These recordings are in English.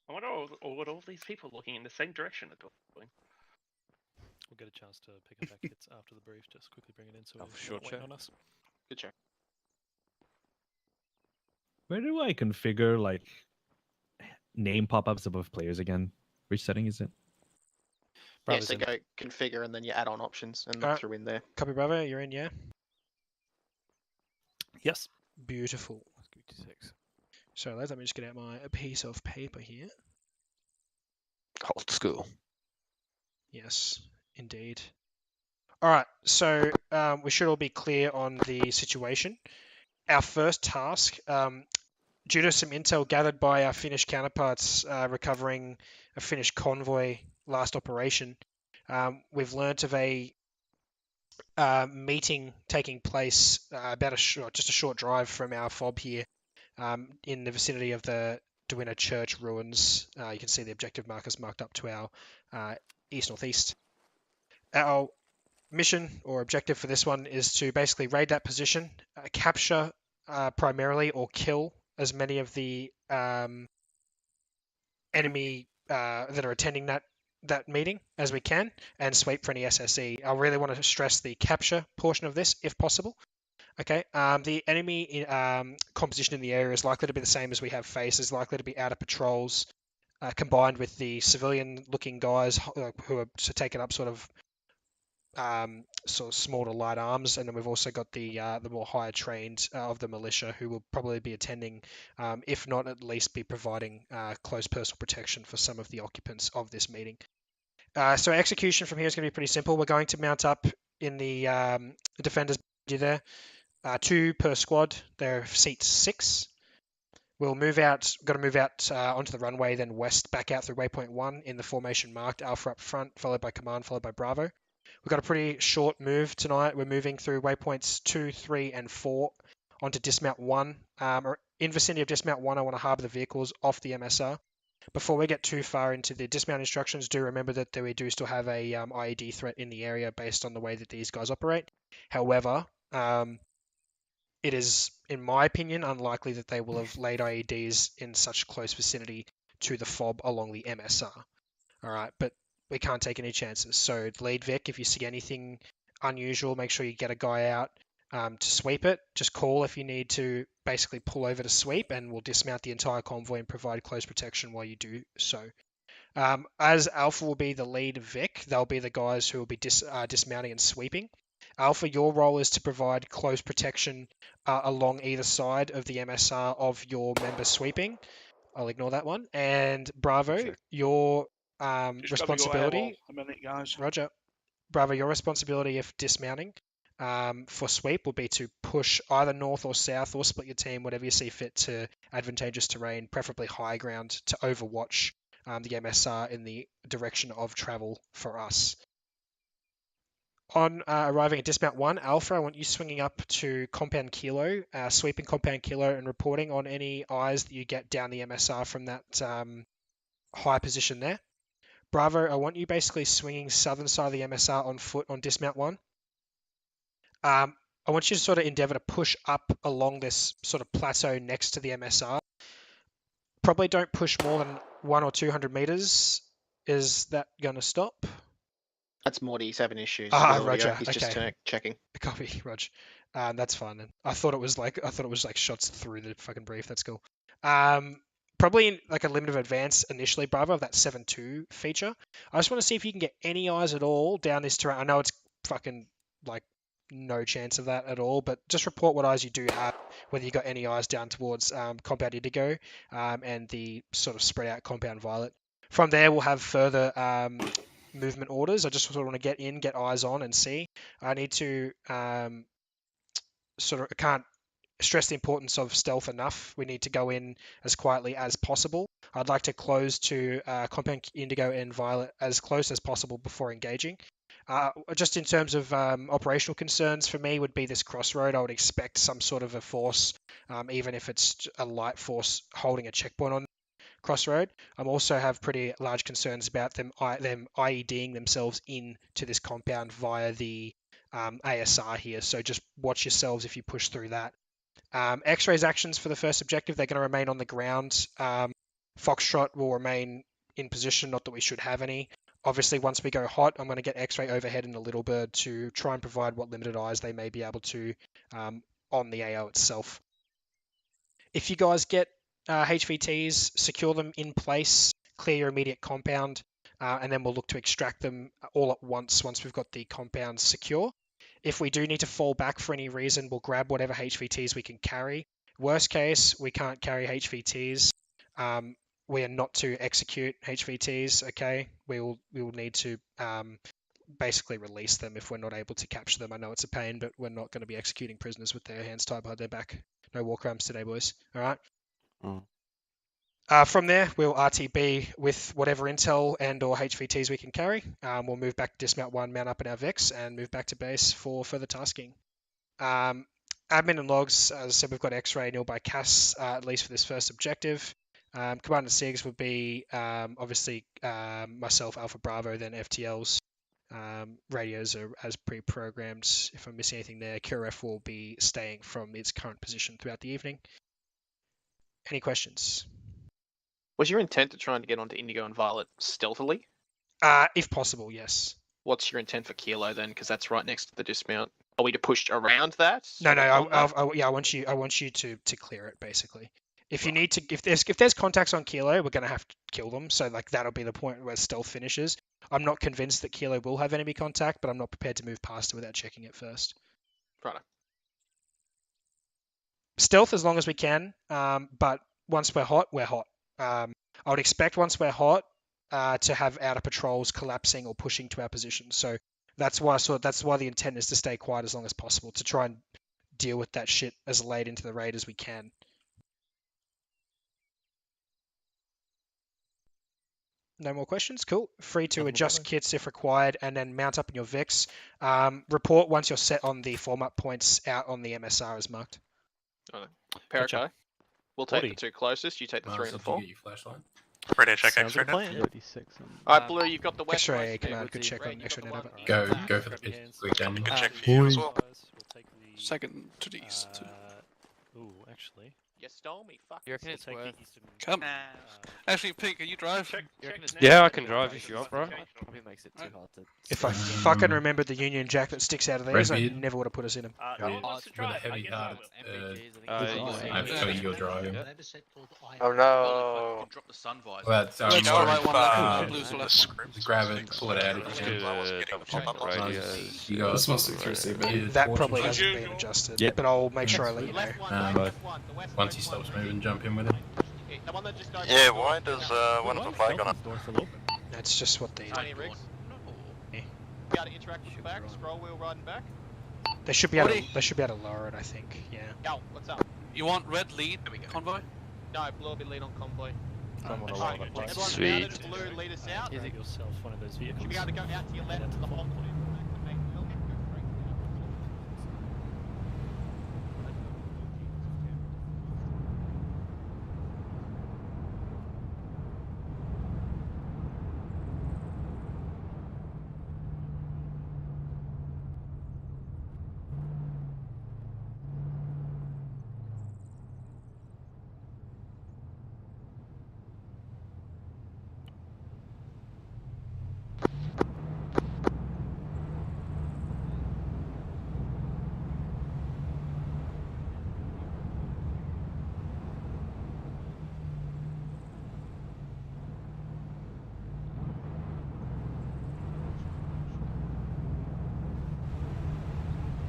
I wonder what all these people looking in the same direction are doing. We'll get a chance to pick up our kits after the brief. Just quickly bring it in so for we're sure, not waiting Joe. on us. Good show. Where do I configure like name pop-ups above players again? Which setting is it? Yeah, Bravo's so in. go configure and then your add-on options and look Alright. through in there. Copy, Bravo. You're in, yeah? Yes. Beautiful. Let's give it to 6. So let me just get out my piece of paper here. Old school. Yes, indeed. All right, so we should all be clear on the situation. Our first task, due to some intel gathered by our Finnish counterparts recovering a Finnish convoy last operation, we've learnt of a meeting taking place about just a short drive from our FOB here, in the vicinity of the Duina Church ruins. You can see the objective markers marked up to our east-northeast. Our mission or objective for this one is to basically raid that position, capture primarily or kill as many of the enemy that are attending that meeting as we can, and sweep for any SSE. I really want to stress the capture portion of this if possible. Okay, the enemy composition in the area is likely to be the same as we have faced. Is likely to be outer patrols combined with the civilian-looking guys who are taking up sort of small to light arms, and then we've also got the more higher trained of the militia who will probably be attending, if not at least be providing close personal protection for some of the occupants of this meeting. So execution from here is going to be pretty simple. We're going to mount up in the defenders there, 2 per squad. They're seats 6. We'll move out. Got to move out onto the runway, then west back out through waypoint 1 in the formation marked. Alpha up front, followed by command, followed by Bravo. We've got a pretty short move tonight. We're moving through waypoints 2, 3, and 4 onto dismount 1. Or in vicinity of dismount 1, I want to harbour the vehicles off the MSR. Before we get too far into the dismount instructions, do remember that we do still have a IED threat in the area based on the way that these guys operate. However, it is, in my opinion, unlikely that they will have laid IEDs in such close vicinity to the FOB along the MSR. All right, but we can't take any chances. So lead Vic, if you see anything unusual, make sure you get a guy out to sweep it. Just call if you need to basically pull over to sweep, and we'll dismount the entire convoy and provide close protection while you do so. As Alpha will be the lead Vic, they'll be the guys who will be dismounting and sweeping. Alpha, your role is to provide close protection along either side of the MSR of your member sweeping. I'll ignore that one. And Bravo, Sure. your Just responsibility. a minute, guys. Roger. Bravo, your responsibility if dismounting for sweep will be to push either north or south, or split your team, whatever you see fit, to advantageous terrain, preferably high ground, to overwatch the MSR in the direction of travel for us. On arriving at dismount 1, Alpha, I want you swinging up to compound Kilo, sweeping compound Kilo, and reporting on any eyes that you get down the MSR from that high position there. Bravo, I want you basically swinging southern side of the MSR on foot on dismount 1. I want you to sort of endeavour to push up along this sort of plateau next to the MSR. Probably don't push more than 100 or 200 meters. Is that going to stop? That's Morty's having issues. Ah, with audio. Roger. He's Okay. just checking. Copy, Roger. That's fine then. I thought it was like shots through the fucking brief. That's cool. Probably in like a limit of advance initially, Bravo, of that 7-2 feature. I just want to see if you can get any eyes at all down this terrain. I know it's fucking like no chance of that at all, but just report what eyes you do have, whether you got any eyes down towards compound Indigo and the sort of spread out compound Violet. From there, we'll have further movement orders. I just sort of want to get eyes on and see. I need to I can't stress the importance of stealth enough. We need to go in as quietly as possible. I'd like to close to compound Indigo and Violet as close as possible before engaging. Just in terms of operational concerns for me would be this crossroad. I would expect some sort of a force, even if it's a light force holding a checkpoint on crossroad. I also have pretty large concerns about them IEDing themselves into this compound via the ASR here. So just watch yourselves if you push through that. X-rays actions for the first objective, they're going to remain on the ground Foxtrot will remain in position, not that we should have any. Obviously, once we go hot, I'm going to get X-ray overhead and a little bird to try and provide what limited eyes they may be able to on the AO itself. If you guys get HVTs, secure them in place, clear your immediate compound, and then we'll look to extract them all at once we've got the compounds secure. If we do need to fall back for any reason, we'll grab whatever HVTs we can carry. Worst case, we can't carry HVTs. We are not to execute HVTs, okay? We will need to basically release them if we're not able to capture them. I know it's a pain, but we're not going to be executing prisoners with their hands tied behind their back. No walk ramps today, boys. All right? From there, we'll RTB with whatever intel and or HVTs we can carry. We'll move back to dismount 1, mount up in our Vex, and move back to base for further tasking. Admin and logs, as I said, we've got X-ray nil by CAS, at least for this first objective. Commander SIGs would be obviously myself, Alpha Bravo, then FTLs. Radios are as pre-programmed. If I'm missing anything there, QRF will be staying from its current position throughout the evening. Any questions? Was your intent to try and get onto Indigo and Violet stealthily? If possible, yes. What's your intent for Kilo then? Because that's right next to the dismount. Are we to push around that? No, On that? I want you to clear it basically. If you need to, if there's contacts on Kilo, we're gonna have to kill them. So like that'll be the point where stealth finishes. I'm not convinced that Kilo will have enemy contact, but I'm not prepared to move past it without checking it first. Righto. Stealth as long as we can, but once we're hot, we're hot. I would expect once we're hot to have outer patrols collapsing or pushing to our position. So that's why the intent is to stay quiet as long as possible, to try and deal with that shit as late into the raid as we can. No more questions? Cool. Free to adjust kits if required, and then mount up in your Vex. Report once you're set on the form-up points out on the MSR as marked. Parakai, we'll take Woody. the 2 closest, you take the 3 and the 4. Get your flashlight. Ready to check Sounds X-ray like a now? plan. Alright, Blue, you've got the west. X-ray west, command, with good the check red, on you've X-ray got the net one. up. Go for the pit. Quick, Daniel. Can check for you as We'll take the, Second to the east. ooh, actually. You stole me, fuck. You reckon We'll it's take worth? the eastern. Come. Actually, Pete, can you drive? You reckon it's Yeah, worth I can it? drive if you want, bro. Okay. Probably makes it too hard to. If I fucking remember the Union Jack that sticks out of these, I Redbeard. never would have put us in them. Who wants to With a drive? I heavy guess heart. I'm so you're driving. Oh no! Drop the sun visor. Well, that's Let's more go right of, one. Blues will have just grab it, pull it out. Let's If do you can. the double check radios. You got That probably torches. hasn't been adjusted, Yep. but I'll make sure I let you know. Left one, Um, left one, the west Once he one. stops moving, jump in with it. The one that just goes Yeah, up. why does one of the flag on it? That's just what they Tony Riggs. Be able to interact with the back, scroll wheel riding back. they should be able to, they should be able to lower it, I think. Yeah. Yo, what's up? You want red lead convoy? No, Blue will be lead on convoy. I'm on a Alright, lot of places. everyone Sweet. mounted, Blue, lead us out. Is it yourself one of those vehicles? Should be able to go out to your left to the hot point. The main wheel.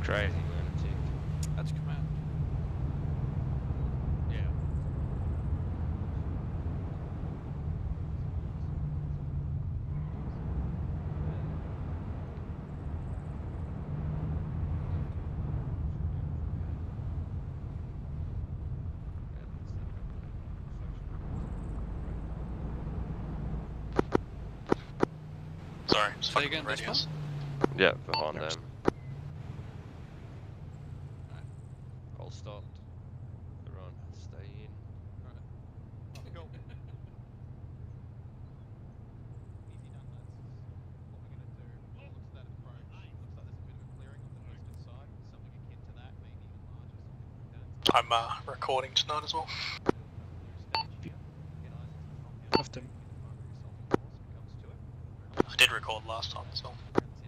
Go straight to the Crazy lunatic. That's command. Yeah. Sorry, Say again, radius. Yeah, behind them. All stopped. Everyone, stay in. Cool. Easy done, lads. What we're gonna do, looks at that approach, looks like there's a bit of a clearing on the eastern side, something akin to that, maybe even larger, something like that. I'm recording tonight as well. Stage here. Get eyes into the them. I did record last time as well. If it's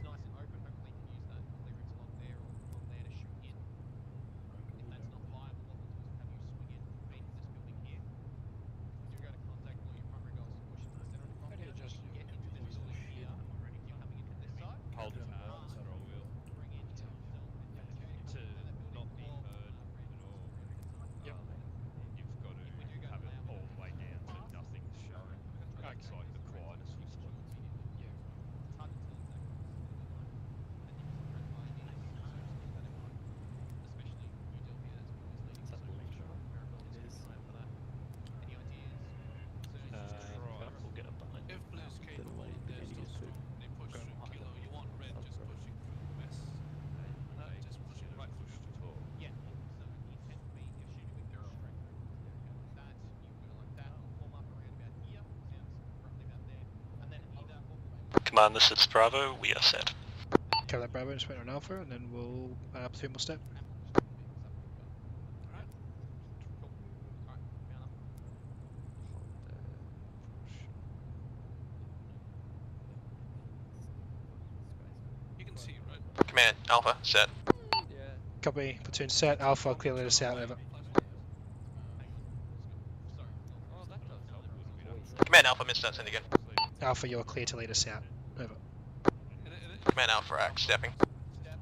nice and open, hopefully you can use that clearance along there or from there to shoot in. If that's not viable, what we'll do is have you swing in beneath this building here. If we do go to contact, all your primary goal is to push into the center of the compound. If you get into this building here, if you're coming in from this side, Hold his hand, scroll wheel. bring in yourself To not be heard at all. Yep. You've got to have it all the way down so nothing's showing. Makes like the quietest whisper. It's hard to tell exactly what's going on. And you can spread by ideas, so just keep that in mind. Especially you, Delphi, as Is that the launcher? always leading, so Maribel is keeping an eye out for that. Any ideas? Concerns? We'll get a button. If Blue's K Little way there's to still get strong. They push Go through hide Kilo. them. You want red That's just right. pushing through west. No, just pushing right. Push to talk. Yeah, so the intent would be you're shooting with your strength. That you go like that, will form up around about here, sounds roughly about there, and then either what we'll do Command, this is Bravo. We are set. Cover that Bravo, just wait on Alpha, and then we'll platoon will step. and we'll just do the vehicles up. Cool. Alright, mount up. You can see, right? Command, Alpha, set. Copy. Platoon set. Alpha, clear lead us out. Over. Sorry. Oh, that does help when we don't Command, Alpha, missed that send again. Alpha, you're clear to lead us out. Over. Command, Alpha, act, stepping. Step.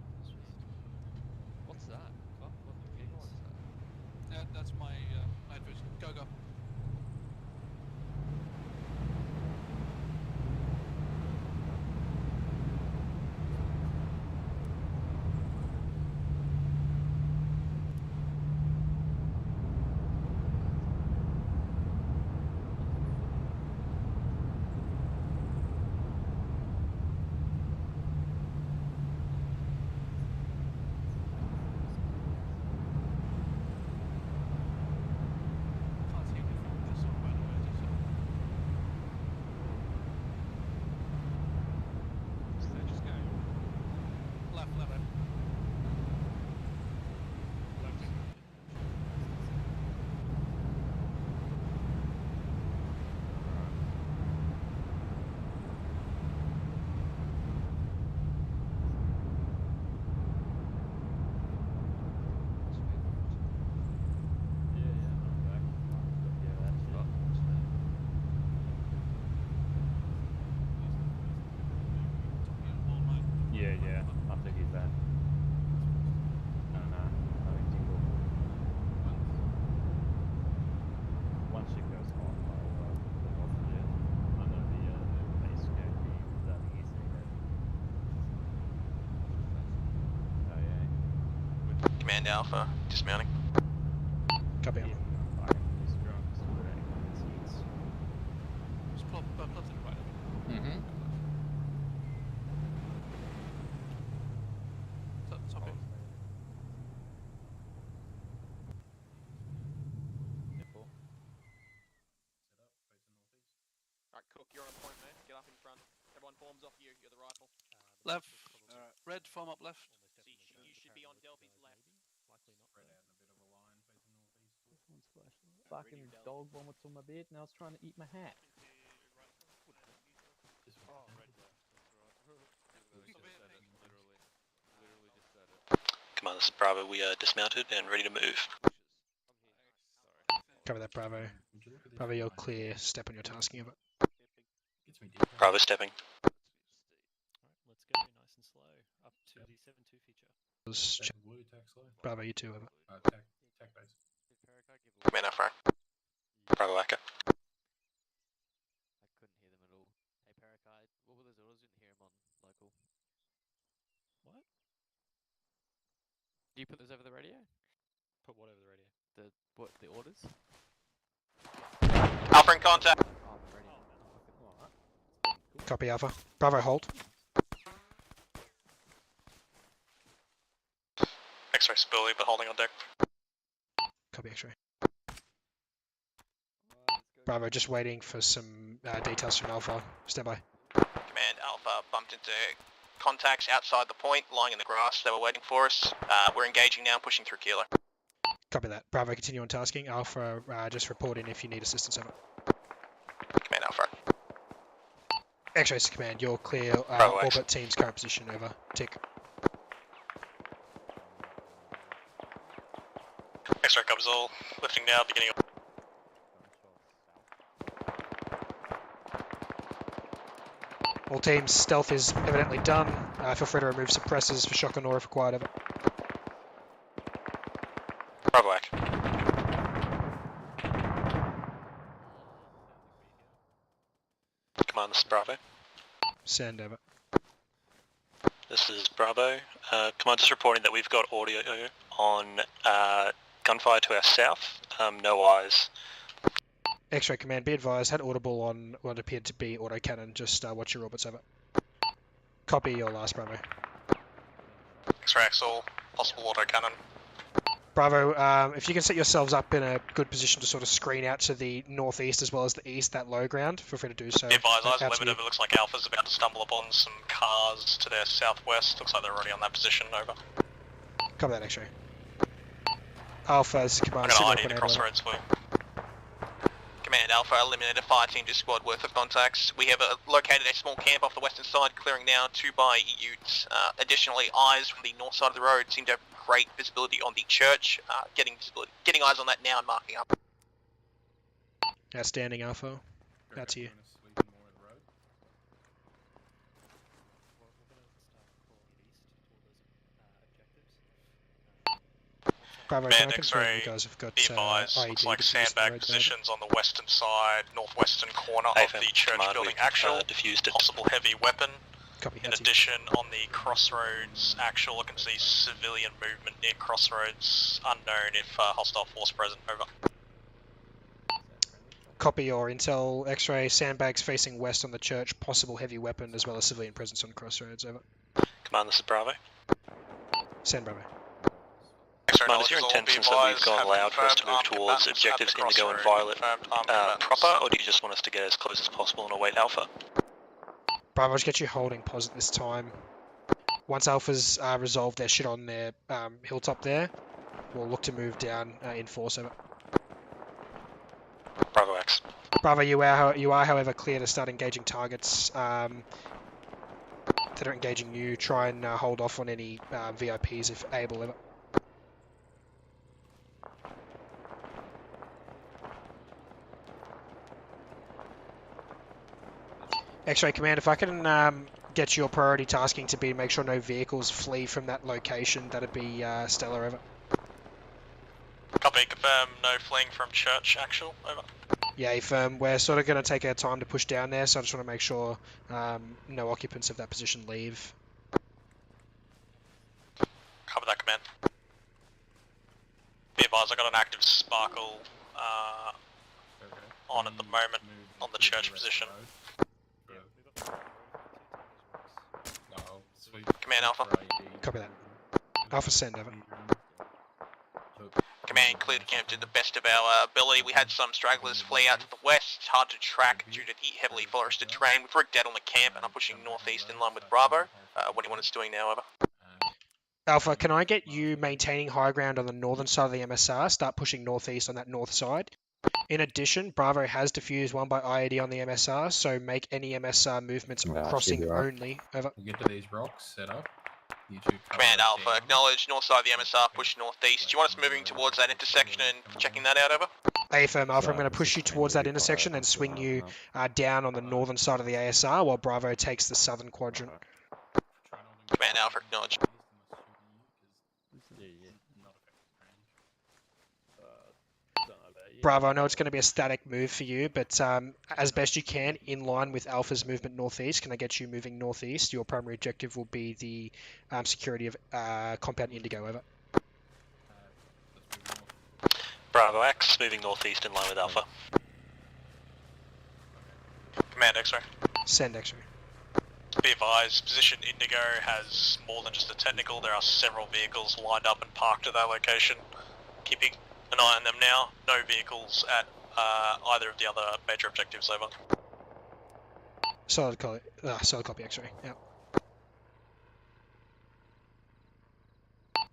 What's that? What the vehicle is that? That's my night vision. Go, go. Can't see anything. Just sort of right away. So they're just going Left, left. left. Yeah, yeah. I'll take you that. No, nothing tingle. Once it goes on, I'll put off the under the base code that easy. Oh yeah. Command, Alpha, dismounting. Copy. Yeah, Alpha. fire is strong, so we're ready for the seats. Just plot it right. Mm-hmm. Top it. Alright, Cook, you're on point, man. Get up in front. Everyone forms off you. You're the rifle. Left. Red, form up left. So you should be on Delphi's left. Fucking dog vomits on my bed. Now it's trying to eat my hat. Command, this is Bravo. We are dismounted and ready to move. Cover that Bravo. Bravo, you're clear. Step on your tasking. Over. Bravo stepping. Alright, let's go nice and slow up to the 7-2 feature. Bravo, you too. Over. Command, Alpha. Bravo APCA. I couldn't hear them at all. Hey Parakai, what were those orders? Didn't hear them on local. What? Do you put those over the radio? Put what over the radio? The orders? Alpha in contact. Oh, the radio. Alright. Copy Alpha. Bravo, hold. X-ray stability, but holding on deck. Copy X-ray. Bravo, just waiting for some details from Alpha. Stand by. Command, Alpha, bumped into contacts outside the point, lying in the grass. They were waiting for us. We're engaging now, pushing through Kilo. Copy that. Bravo, continue on tasking. Alpha, just report in if you need assistance. Over. X-rays to command. You're clear. Bravo X. Orbit team's current position. Over. Tick. X-ray covers all. Lifting now, beginning of... All teams, stealth is evidently done. Feel free to remove suppressors for shock and awe if required. Over. Bravo X. Command, this is Bravo. Send. Over. This is Bravo. Command, just reporting that we've got audio on gunfire to our south. No eyes. X-ray command, be advised, had audible on what appeared to be autocannon. Just watch your orbits. Over. Copy your last, Bravo. X-ray Axel, possible autocannon. Bravo, if you can set yourselves up in a good position to sort of screen out to the northeast as well as the east, that low ground, feel free to do so. Be advised, eyes Out to limited. you. It looks like Alpha's about to stumble upon some cars to their southwest. Looks like they're already on that position. Over. Copy that, X-ray. Alpha's I'm command. going to signal ID the command, crossroads for you. Command Alpha, eliminated a fire team, just squad worth of contacts. We have located a small camp off the western side, clearing now 2 by Utes. Additionally, eyes from the north side of the road seem to have great visibility on the church. Getting eyes on that now and marking up. Outstanding, Alpha. That's you. Bravo, can I Command confirm X-ray, you guys have got be advised, IED looks like defused on the sandbag road there? positions on the western side, northwestern corner of the church building actual. Diffused it. Possible heavy weapon. Copy, In that's you. addition, on the crossroads actual, I can see civilian movement near crossroads. Unknown if hostile force present. Over. Copy your intel. X-ray, sandbags facing west on the church, possible heavy weapon as well as civilian presence on crossroads. Over. Command, this is Bravo. Send, Bravo. Command, is your intent since that we've gone loud for us to move towards objectives Indigo and Violet proper, or do you just want us to get as close as possible and await Alpha? Bravo, just get you holding pause at this time. Once Alpha's resolved their shit on their hilltop there, we'll look to move down in force. Over. Bravo X. Bravo, you are however clear to start engaging targets that are engaging you. Try and hold off on any VIPs if able. Over. X-ray command, if I can get your priority tasking to be to make sure no vehicles flee from that location, that'd be stellar. Over. Copy, confirm, no fleeing from church actual. Over. Yeah, firm. We're sort of going to take our time to push down there, so I just want to make sure no occupants of that position leave. Cover that, command. Be advised, I got an active sparkle on at the moment on the church position. Command Alpha. Copy that. Alpha send, over. Command, clear the camp to the best of our ability. We had some stragglers flee out to the west. It's hard to track due to the heavily forested terrain. We've rigged out on the camp and I'm pushing northeast in line with Bravo. What do you want us doing now, over? Alpha, can I get you maintaining high ground on the northern side of the MSR? Start pushing northeast on that north side. In addition, Bravo has defused 1 by IED on the MSR, so make any MSR movements crossing only. Over. We'll get to these rocks, set up. Command Alpha, acknowledge north side of the MSR, push northeast. Do you want us moving towards that intersection and checking that out, over? Affirm Alpha, I'm going to push you towards that intersection and swing you down on the northern side of the ASR while Bravo takes the southern quadrant. Command Alpha, acknowledge. Bravo, I know it's going to be a static move for you, but as best you can, in line with Alpha's movement northeast, can I get you moving northeast? Your primary objective will be the security of Compound Indigo, over. Bravo X, moving northeast in line with Alpha. Command X-ray. Send X-ray. Be advised, position Indigo has more than just a technical. There are several vehicles lined up and parked at that location. Keeping an eye on them now. No vehicles at either of the other major objectives, over. Solid copy X-ray, yeah.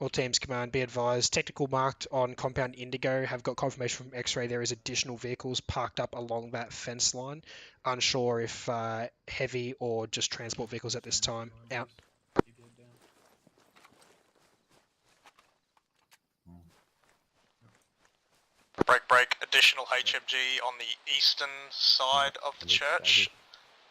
All teams command, be advised. Technical marked on compound Indigo have got confirmation from X-ray there is additional vehicles parked up along that fence line. Unsure if heavy or just transport vehicles at this time. Out. Break. Additional HMG on the eastern side of the church,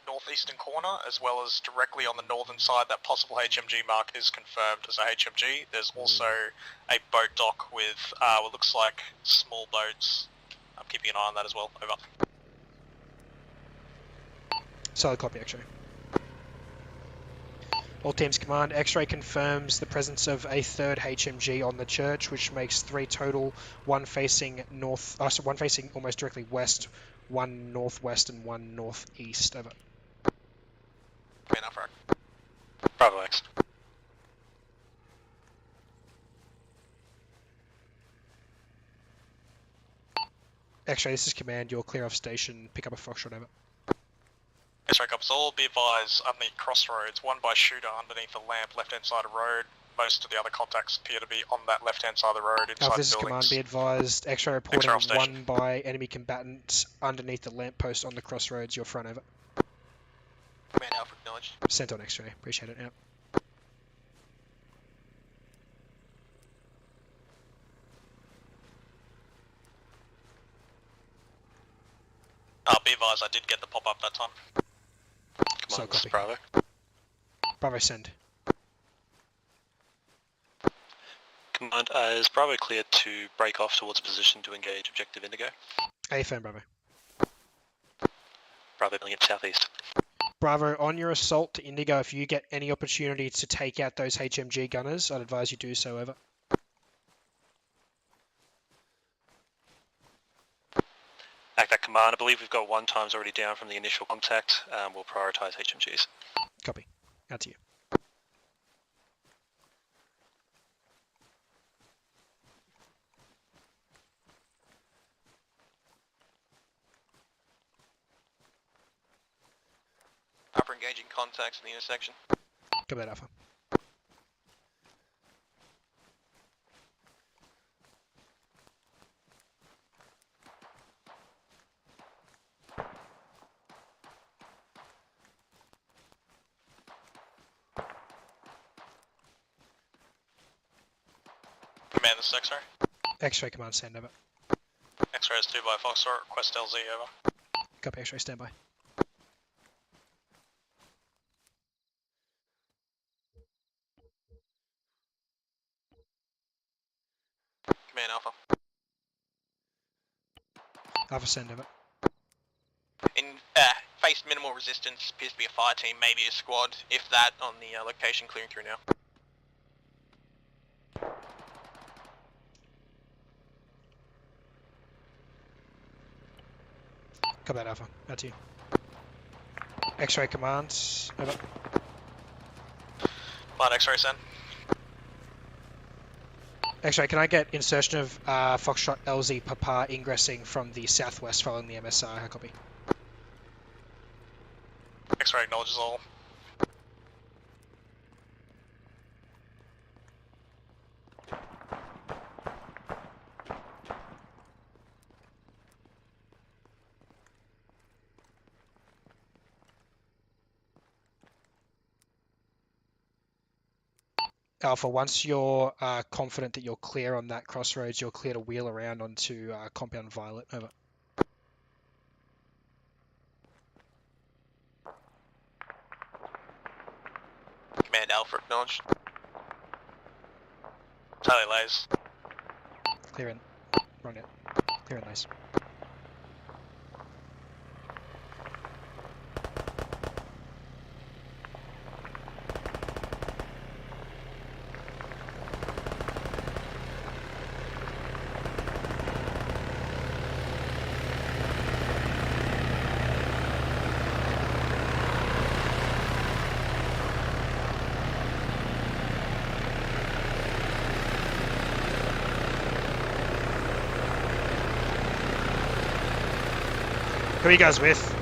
northeastern corner, as well as directly on the northern side. That possible HMG mark is confirmed as a HMG. There's also a boat dock with what looks like small boats. I'm keeping an eye on that as well. Over. Solid copy, X-ray. All teams command, X-ray confirms the presence of a third HMG on the church, which makes 3 total, one facing north, one facing almost directly west, one northwest and one northeast. Over. Okay, now for Bravo X. X-ray, this is command, you're clear of station, pick up a Foxtrot, over. X-ray cops, all be advised underneath crossroads, one by shooter underneath the lamp, left-hand side of road. Most of the other contacts appear to be on that left-hand side of the road, inside This is buildings. command, be advised, X-ray reporting X-ray one by enemy combatant underneath the lamppost on the crossroads, your front, over. Command Alpha acknowledged. Sent on X-ray, appreciate it, out. Be advised, I did get the pop-up that time. So copy. Bravo. Bravo, send. Command, is Bravo clear to break off towards position to engage objective Indigo? Affirm, Bravo. Bravo building at southeast. Bravo, on your assault to Indigo, if you get any opportunity to take out those HMG gunners, I'd advise you do so, over. That command, I believe we've got 1 times already down from the initial contact. We'll prioritise HMGs. Copy. Out to you. Upper engaging contacts in the intersection. Copy that, Alpha. Command, this is X-ray. X-ray command, stand, over. X-ray is 2 by Foxtrot, request LZ, over. Copy, X-ray, stand by. Command Alpha. Alpha, send, over. In faced minimal resistance, appears to be a fire team, maybe a squad, if that, on the location clearing through now. Copy that, Alpha. Out to you. X-ray commands, over. Command X-ray, send. X-ray, can I get insertion of Foxtrot LZ Papa ingressing from the southwest following the MSR? Copy. X-ray acknowledges all. Alpha, once you're confident that you're clear on that crossroads, you're clear to wheel around onto compound Violet, over. Command Alpha acknowledged. Tally lays. Clear in. Run it. Clear in, nice. Who are you guys with?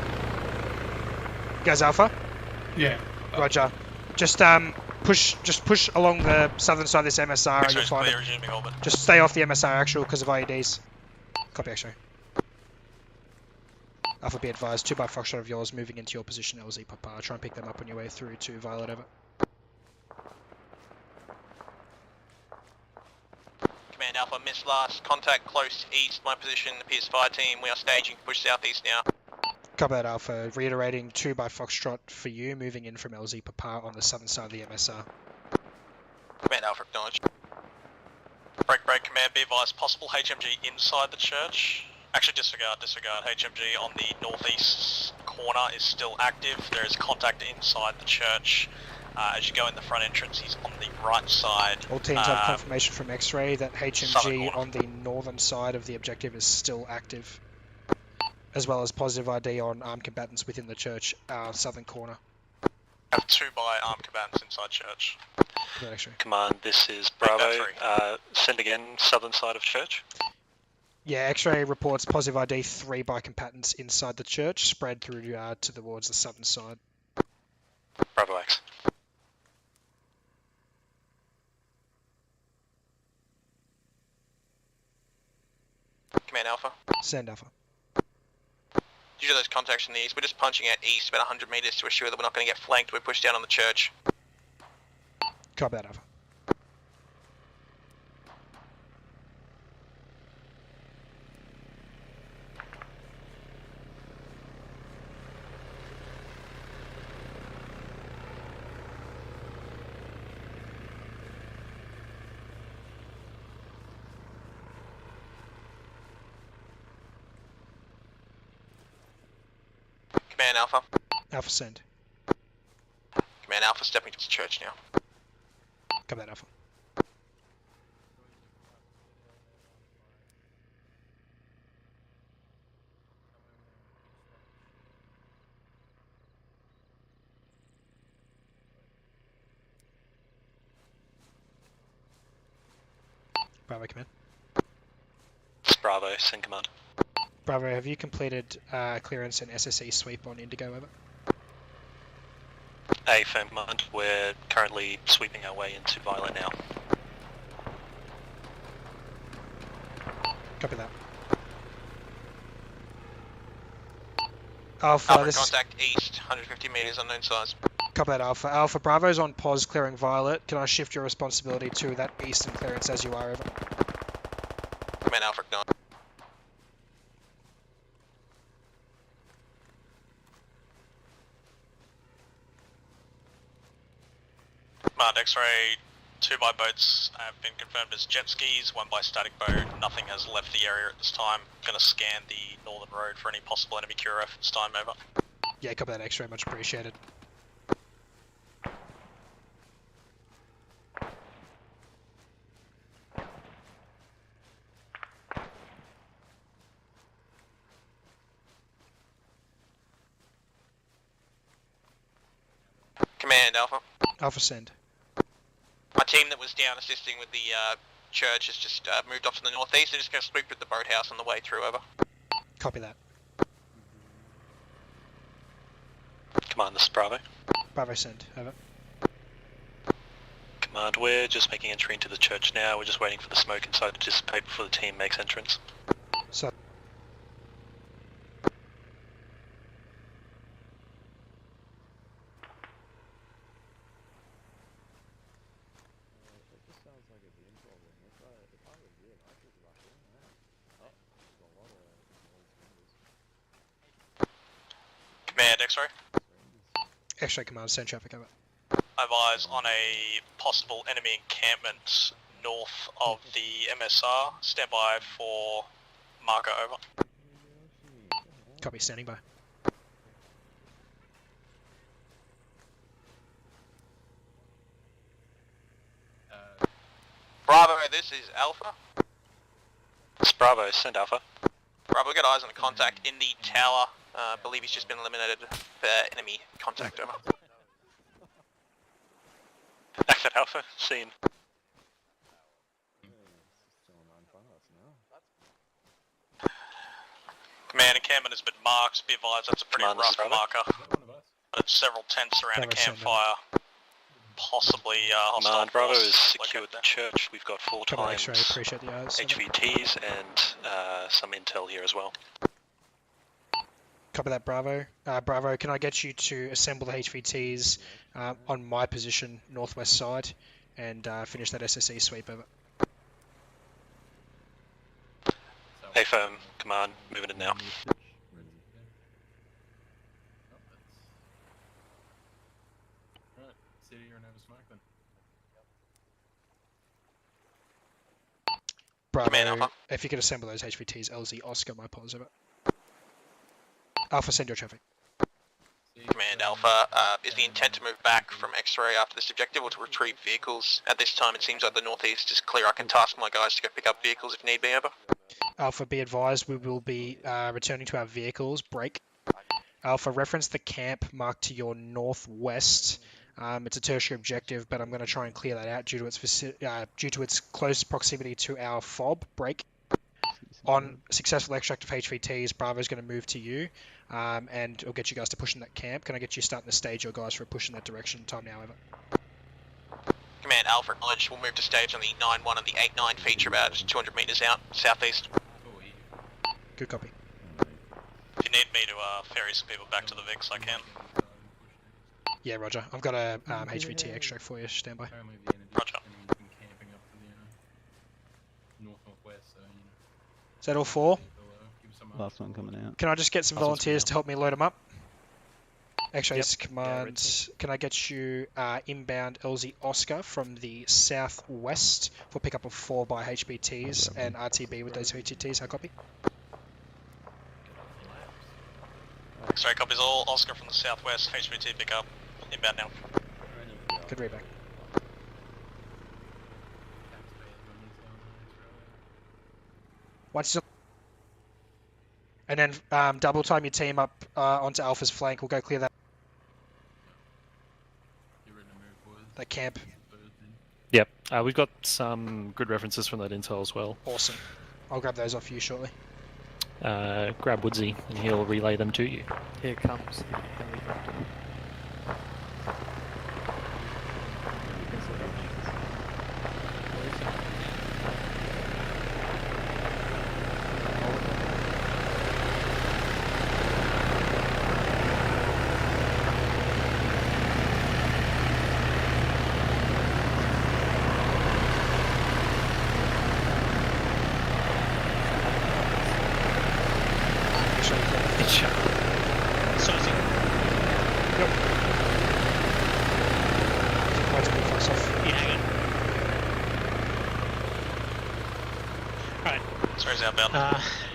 You guys Alpha? Yeah. Roger. Just Just push along the southern side of this MSR and you'll find clear, them. resuming orbit. Just stay off the MSR actual because of IEDs. Copy X-ray. Alpha, be advised, 2 by Foxtrot of yours moving into your position, LZ Papa. Try and pick them up on your way through to Violet, over. Command Alpha, miss last. Contact close east. My position appears fire team. We are staging push southeast now. Copy that, Alpha. Reiterating 2 by Foxtrot for you, moving in from LZ Papa on the southern side of the MSR. Command Alpha, acknowledge. Break, command, be advised, possible HMG inside the church. Actually, disregard. HMG on the northeast corner is still active. There is contact inside the church. As you go in the front entrance, he's on the right side. All teams have confirmation from X-ray that HMG on the northern side of the objective is still active, as well as positive ID on armed combatants within the church, southern corner. Have 2 by armed combatants inside church. Command, this is Bravo. Send again, southern side of church. Yeah, X-ray reports positive ID 3 by combatants inside the church, spread through towards the southern side. Bravo X. Command Alpha. Send Alpha. Due to those contacts in the east, we're just punching out east about 100 metres to assure that we're not going to get flanked. We're pushed down on the church. Copy that, Alpha. Command Alpha. Alpha send. Command Alpha stepping to the church now. Copy that, Alpha. Bravo, command. It's Bravo, send command. Bravo, have you completed clearance and SSE sweep on Indigo, over? Firm command, we're currently sweeping our way into Violet now. Copy that. Alpha, this contact east, 150 metres, unknown size. Copy that, Alpha. Alpha, Bravo's on pause clearing Violet. Can I shift your responsibility to that eastern clearance as you are, over? Command Alpha, acknowledge. Command X-ray, 2 by boats have been confirmed as jet skis, 1 by static boat. Nothing has left the area at this time. Going to scan the northern road for any possible enemy cure efforts. Time over. Yeah, copy that, X-ray. Much appreciated. Command Alpha. Alpha send. My team that was down assisting with the church has just moved off to the northeast. They're just going to sweep with the boathouse on the way through, over. Copy that. Command, this is Bravo. Bravo send, over. Command, we're just making entry into the church now. We're just waiting for the smoke inside to dissipate before the team makes entrance. So. Command X-ray. X-ray command, send traffic, over. I've eyes on a possible enemy encampment north of the MSR. Stand by for marker, over. Copy, standing by. Bravo, this is Alpha. It's Bravo, send Alpha. Bravo, we got eyes on a contact in the tower. I believe he's just been eliminated for enemy contact, over. Active Alpha, seen. Command encampment has been marked. Be advised, that's a pretty rough marker. But it's several tents around a campfire. possibly hostile Command Bravo force has secured located the there. church. We've got 4 Cover times X-ray, appreciate the eyes. HVTs and some intel here as well. Copy that, Bravo. Bravo, can I get you to assemble the HVTs on my position, northwest side, and finish that SSE sweep over? Hey firm, command, moving in now. Right, city or never smoke then. Bravo, Command Alpha. if you could assemble those HVTs, LZ Oscar, my pause over. Alpha, send your traffic. Command Alpha, is the intent to move back from X-ray after this objective or to retrieve vehicles? At this time it seems like the northeast is clear. I can task my guys to go pick up vehicles if need be, over. Alpha, be advised, we will be returning to our vehicles. Break. Alpha, reference the camp marked to your northwest. It's a tertiary objective, but I'm going to try and clear that out due to its close proximity to our FOB. Break. On successful extract of HVTs, Bravo is going to move to you, and it'll get you guys to push in that camp. Can I get you starting to stage your guys for a push in that direction? Time now, over. Command Alpha, acknowledge. We'll move to stage on the 9-1 and the 8-9 feature about 200 metres out, southeast. Good copy. If you need me to ferry some people back to the VIX, I can. Yeah, Roger. I've got a HVT extract for you. Stand by. Roger. Is that all 4? Last one coming out. Can I just get some volunteers to help me load them up? X-rays Yep. command. Can I get you inbound LZ Oscar from the southwest for pickup of 4 by HBTs and RTB with those HBTs? How copy? X-ray copies all. Oscar from the southwest, HVT pickup, inbound now. Good readback. Once and then double time your team up onto Alpha's flank. We'll go clear that camp. Yep, we've got some good references from that intel as well. Awesome. I'll grab those off you shortly. Grab Woodsy and he'll relay them to you. Here comes the helicopter.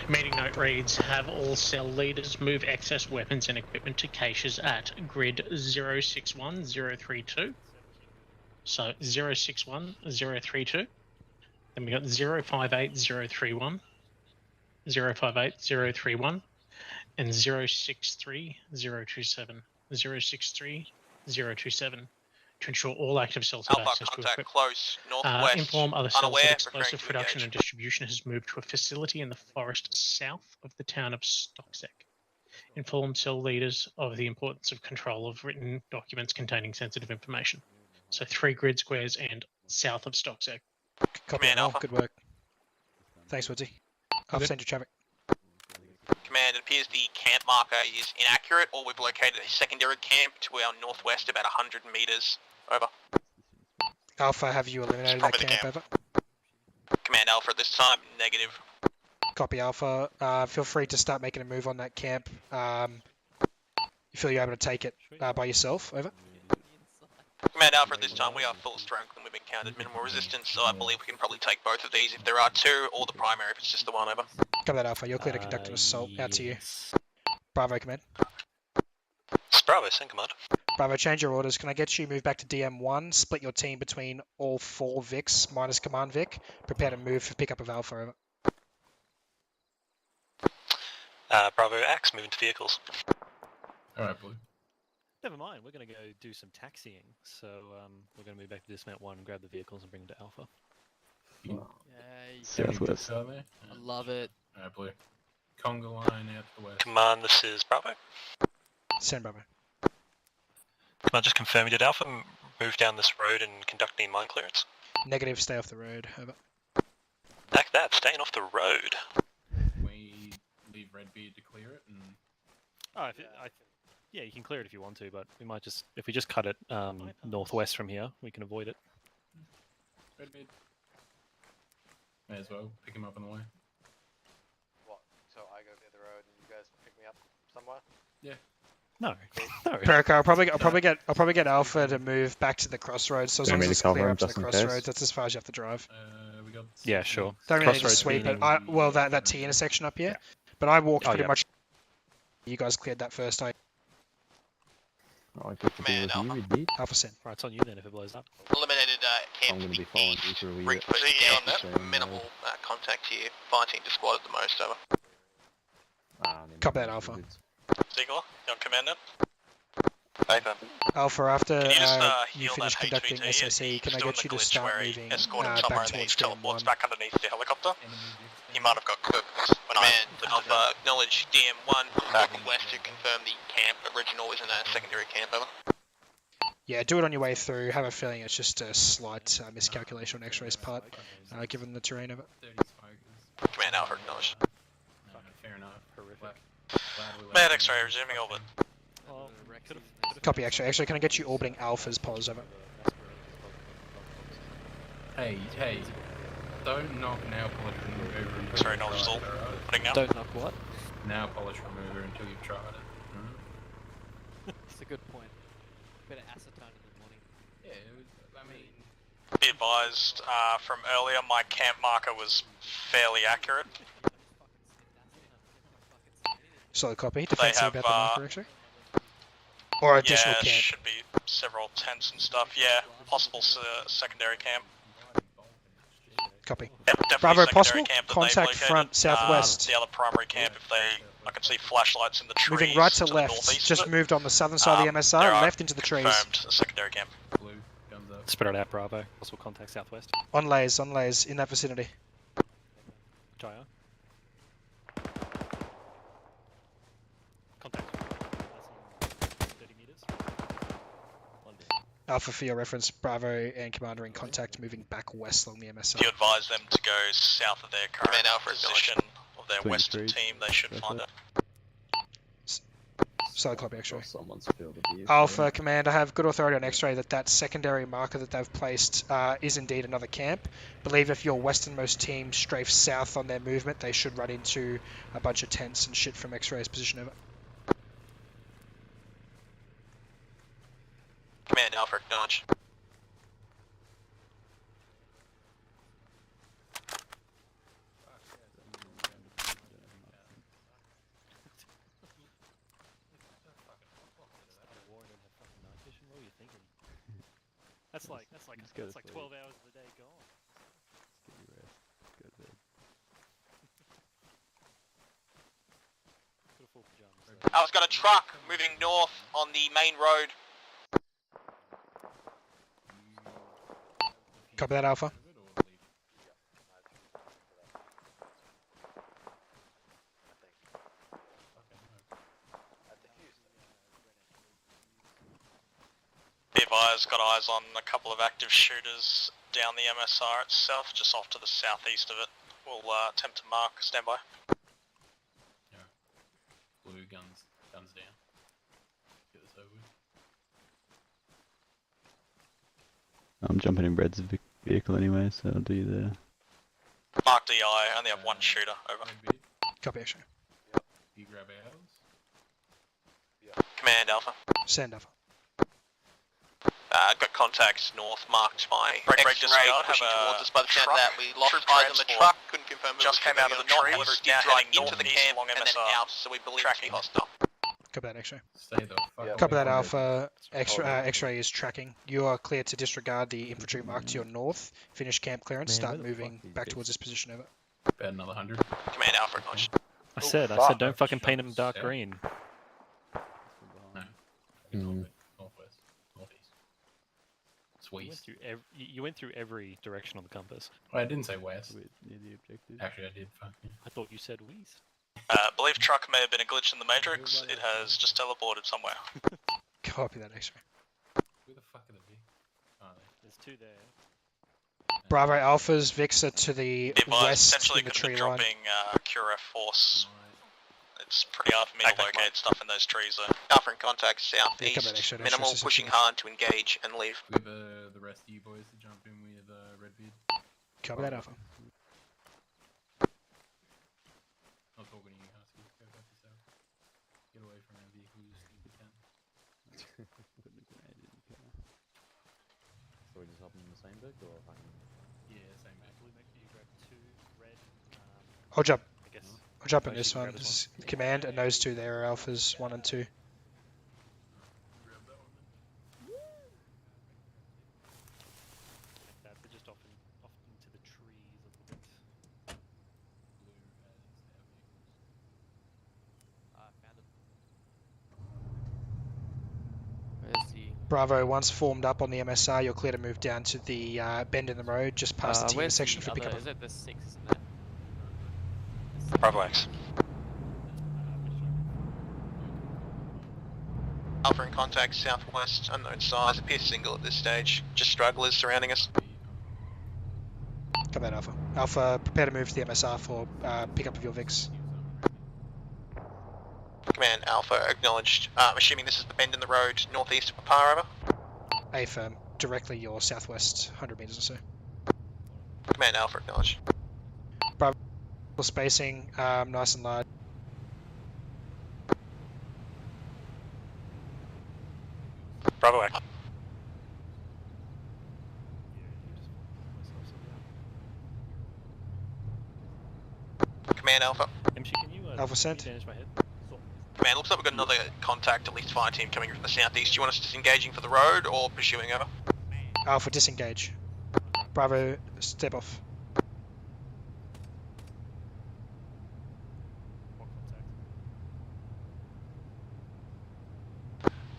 Meeting note reads, have all cell leaders move excess weapons and equipment to caches at grid 061032. So 061032. Then we got 058031, 058031, and 063027. 063027. To ensure all active cells have Alpha, access to contact equipment. close, northwest, Inform other cells unaware, that explosive preparing to production engage. and distribution has moved to a facility in the forest south of the town of Stocksek. Inform cell leaders of the importance of control of written documents containing sensitive information. So 3 grid squares and south of Stocksek. Copy. Command Alpha. Good work. Thanks, Woodsy. I've sent you traffic. Command, it appears the camp marker is inaccurate, or we've located a secondary camp to our northwest about 100 metres. Over. Alpha, have you eliminated that Copy the camp? camp. Over. Command Alpha at this time, negative. Copy, Alpha. Feel free to start making a move on that camp. You feel you're able to take it by yourself? Over. Command Alpha at this time, we are full strength and we've encountered minimal resistance, so I believe we can probably take both of these if there are 2, or the primary if it's just the one. Over. Copy that, Alpha. You're clear to conduct an assault. Out to you. Bravo, command. Bravo, send command. Bravo, change your orders. Can I get you move back to DM1? Split your team between all 4 Vics minus Command Vic. Prepare to move for pickup of Alpha. Over. Bravo, Axe, moving to vehicles. Alright, Blue. Never mind, we're going to go do some taxiing. So we're going to move back to dismount 1 and grab the vehicles and bring them to Alpha. Yay. Southwest. I love it. Alright, Blue. Conga line out to the west. Command, this is Bravo. Send Bravo. Command, just confirm you did Alpha. move down this road and conduct any mine clearance? Negative, stay off the road. Over. Like that, staying off the road. We leave Redbeard to clear it and... Oh, yeah, you can clear it if you want to, but we might just, if we just cut it northwest from here, we can avoid it. Redbeard. May as well pick him up on the way. What? So I go near the road and you guys pick me up somewhere? Yeah. No, no. Perica, I'll probably get Alpha to move back to the crossroads. So as long as it's clear up to the crossroads, that's as far as you have to drive. We got... Yeah, sure. Don't really need to sweep it. Well, that T intersection up here. Yeah. But I walked pretty much. You guys cleared that first. I got to deal with you, indeed. Alpha Sen. Right, it's on you then if it blows up. Eliminated I'm going to be following you for a wee bit. on that. Minimal contact here. Fighting the squad at the most, over. Copy that, Alpha. Ziegler, you on command then? Paper. Alpha, after Can you just you heal finish that conducting HVT? SSE, can I He's doing get you the to glitch start where he moving escorted back Tomar and then towards he Dam teleports 1? back underneath the helicopter. He might have got cooked when Alpha, acknowledge DM1. West to confirm the camp. Original isn't a secondary camp, over. Yeah, do it on your way through. Have a feeling it's just a slight miscalculation on X-Ray's part, given the terrain of it. Command Alpha, acknowledge. Fair enough. Horrific. Mad X-ray resuming orbit. Copy, X-Ray. X-Ray, can I get you orbiting Alpha's pause over? Hey, don't knock now polish remover until X-ray knowledge is all. Putting out. Don't knock what? Now polish remover until you've tried it. That's a good point. Better acetone in the morning. Yeah, I mean... Be advised, from earlier my camp marker was fairly accurate. Solid copy. Defensive about the marker, X-Ray? Or Yeah, additional camp? should be several tents and stuff, yeah. Possible secondary camp. Copy. Yep, definitely Bravo, secondary possible camp that contact they've located. front, southwest. The other primary camp, if they... I can see flashlights in the trees. Moving right to the left. northeast Just of it. moved on the southern side of the MSR, there are left into the trees. Confirmed secondary camp. Blue, guns up. Spread it out, Bravo. Possible contact southwest. On layers, in that vicinity. Jaya. Contact. That's on 30 meters. Alpha, for your reference, Bravo and Commander in contact, moving back west along the MSR. If you advise them to go south of their current Command Alpha, position of their western team, they should find it. Solid copy, X-Ray. Someone's filled the vehicle. Alpha, Command, I have good authority on X-Ray that secondary marker that they've placed is indeed another camp. Believe if your westernmost team strafes south on their movement, they should run into a bunch of tents and shit from X-Ray's position over. Command Alpha, acknowledge. That's like 12 hours of the day gone. Get your rest. Go to bed. Put a full pajamas. Alpha's got a truck moving north on the main road. Copy that, Alpha. Be advised, got eyes on a couple of active shooters down the MSR itself, just off to the southeast of it. We'll attempt to mark, stand by. Yeah. Blue, guns down. Get this over with. I'm jumping in Red's vehicle anyway, so I'll do you there. Mark DI, I only have one shooter, over. Copy, X-Ray. You grab ours? Command Alpha. Send Alpha. Got contacts north marked by X-ray pushing towards us. By the sound of that, we lost troop eyes on the transport truck. Couldn't confirm it just was came out of the not. trees, Did now drive heading into the northeast camp along and then MSR. out, so we believe it's hostile. Copy that, X-Ray. Stay the fuck Copy away that, from Alpha. X-Ray is tracking. You are clear to disregard the infantry marked to your north. Finish camp clearance. Start moving back towards this position. Over. Bet another 100. Command Alpha, acknowledge. I said, don't fucking paint them dark green. No. Northwest. Northeast. Sweet. You went through every direction on the compass. Well, I didn't say west. Near the objective. Actually, I did. Fuck yeah. I thought you said west. Believe truck may have been a glitch in the matrix. It has just teleported somewhere. Copy that, X-Ray. Who the fuck are the two there. Bravo Alpha's Vix are to the Be advised, west essentially in the going to tree be line. dropping QRF force. It's pretty hard for me to locate stuff in those trees though. Alpha in contact Yeah, come back, southeast. extra Minimal, assistance pushing if- hard to engage and leave. We have the rest of you boys to jump in with Redbeard. Copy that, Alpha. I'm talking to you, Husky. Go back yourself. Get away from our vehicles if you can. Putting a grenade in the car. So we just hop in the same book or fucking... Yeah, same back. Make sure you grab two red. I'll jump. I guess. I'll jump in Most this you can one. grab This as is command, and those two there are Alphas 1 and 2. Grab that one then. Like that. They're just off into the trees a little bit. Blue as our vehicles. Found it. Where's the... Bravo, once formed up on the MSR, you're clear to move down to the bend in the road, just past the T where's intersection the for pickup. other, is it the 6, isn't it? Bravo X. Alpha in contact southwest, unknown size, appears single at this stage. Just stragglers surrounding us. Come out, Alpha. Alpha, prepare to move to the MSR for pickup of your Vix. Command Alpha acknowledged. I'm assuming this is the bend in the road northeast of Papar, over. A firm, directly your southwest 100 meters or so. Command Alpha acknowledged. Bravo, spacing, nice and large. Bravo X. Command Alpha. MC, can you Alpha sent. manage my head? Command, looks like we've got another contact, at least fire team coming from the southeast. Do you want us disengaging for the road or pursuing over? Alpha, disengage. Bravo, step off.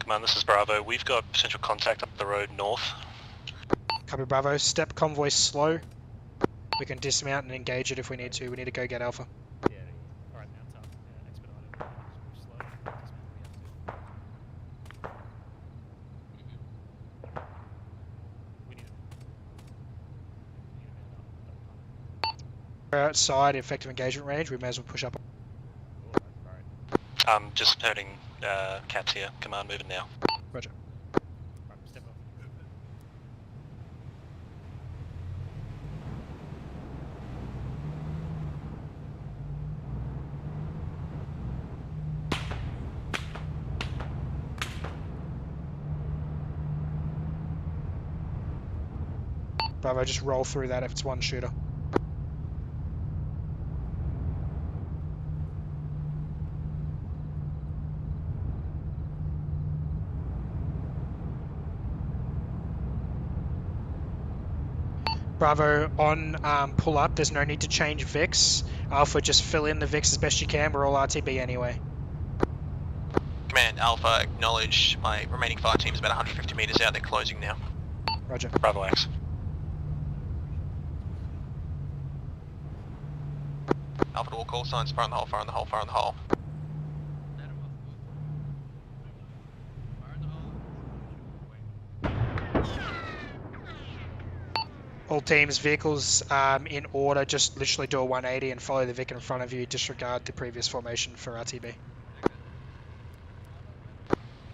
Command, this is Bravo. We've got potential contact up the road north. Copy, Bravo. Step convoy slow. We can dismount and engage it if we need to. We need to go get Alpha. Yeah. Alright, mount up. Expedite it. Just move slow. We need it. We're outside effective engagement range. We may as well push up. Just hurting cats here. Command, moving now. Roger. Right, step up. Bravo, just roll through that if it's one shooter. Bravo, on pull up, there's no need to change Vix. Alpha, just fill in the Vix as best you can. We're all RTB anyway. Command Alpha acknowledged. My remaining fire team is about 150 meters out. They're closing now. Roger. Bravo X. Alpha to all call signs. Fire on the hole, fire on the hole, fire on the hole. All teams, vehicles in order, just literally do a 180 and follow the Vic in front of you. Disregard the previous formation for RTB.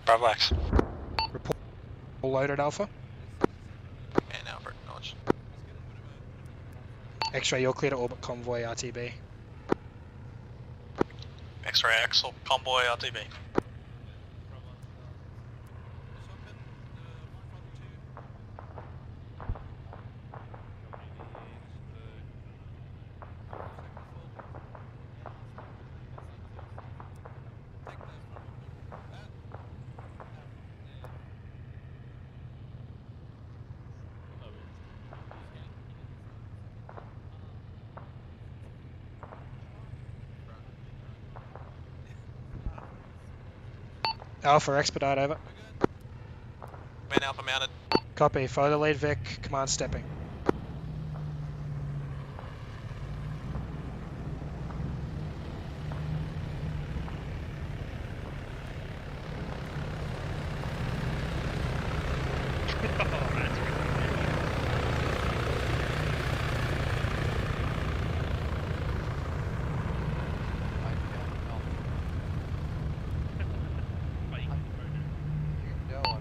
Bravo X. Report all loaded, Alpha. Command Alpha acknowledged. X-ray, you're clear to orbit convoy RTB. X-ray X or convoy RTB. Alpha, expedite over. Command Alpha mounted. Copy, follow the lead Vic, command stepping.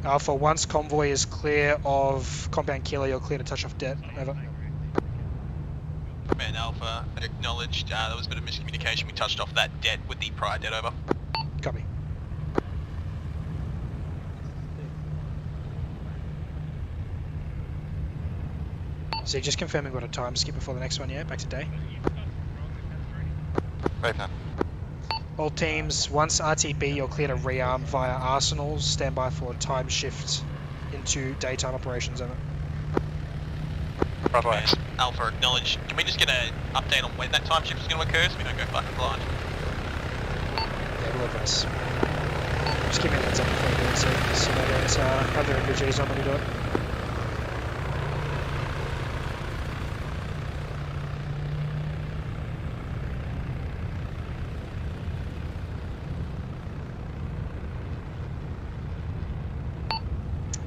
Alpha, once convoy is clear of compound kilo, you're clear to touch off debt. Over. Command Alpha, acknowledged. There was a bit of miscommunication. We touched off that debt with the prior debt. Over. Copy. So you're just confirming what a time skip before the next one, yeah? Back to day. Right now. All teams, once RTB, you're clear to rearm via arsenals. Stand by for time shift into daytime operations. Over. Bravo. Alpha, acknowledged. Can we just get an update on when that time shift is going to occur so we don't go fucking blind? Yeah, we'll advise. Just give me a heads up before you do it, so they don't have their NVGs on when you do it.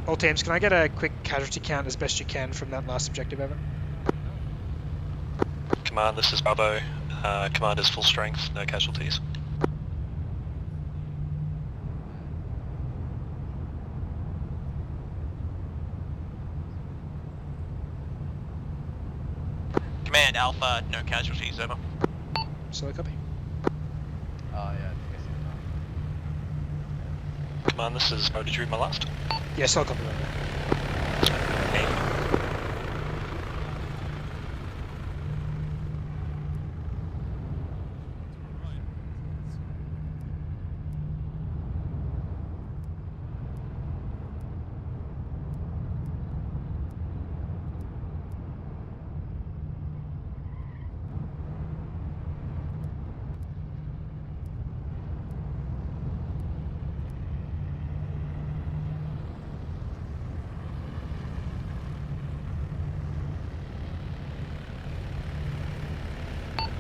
All teams, can I get a quick casualty count as best you can from that last objective, over? Command, this is Bravo. Command is full strength, no casualties. Command Alpha, no casualties, over. Solid copy. Oh yeah, I think I see it now. Command, this is Bravo. Did you read my last? Yeah, solid copy. Right.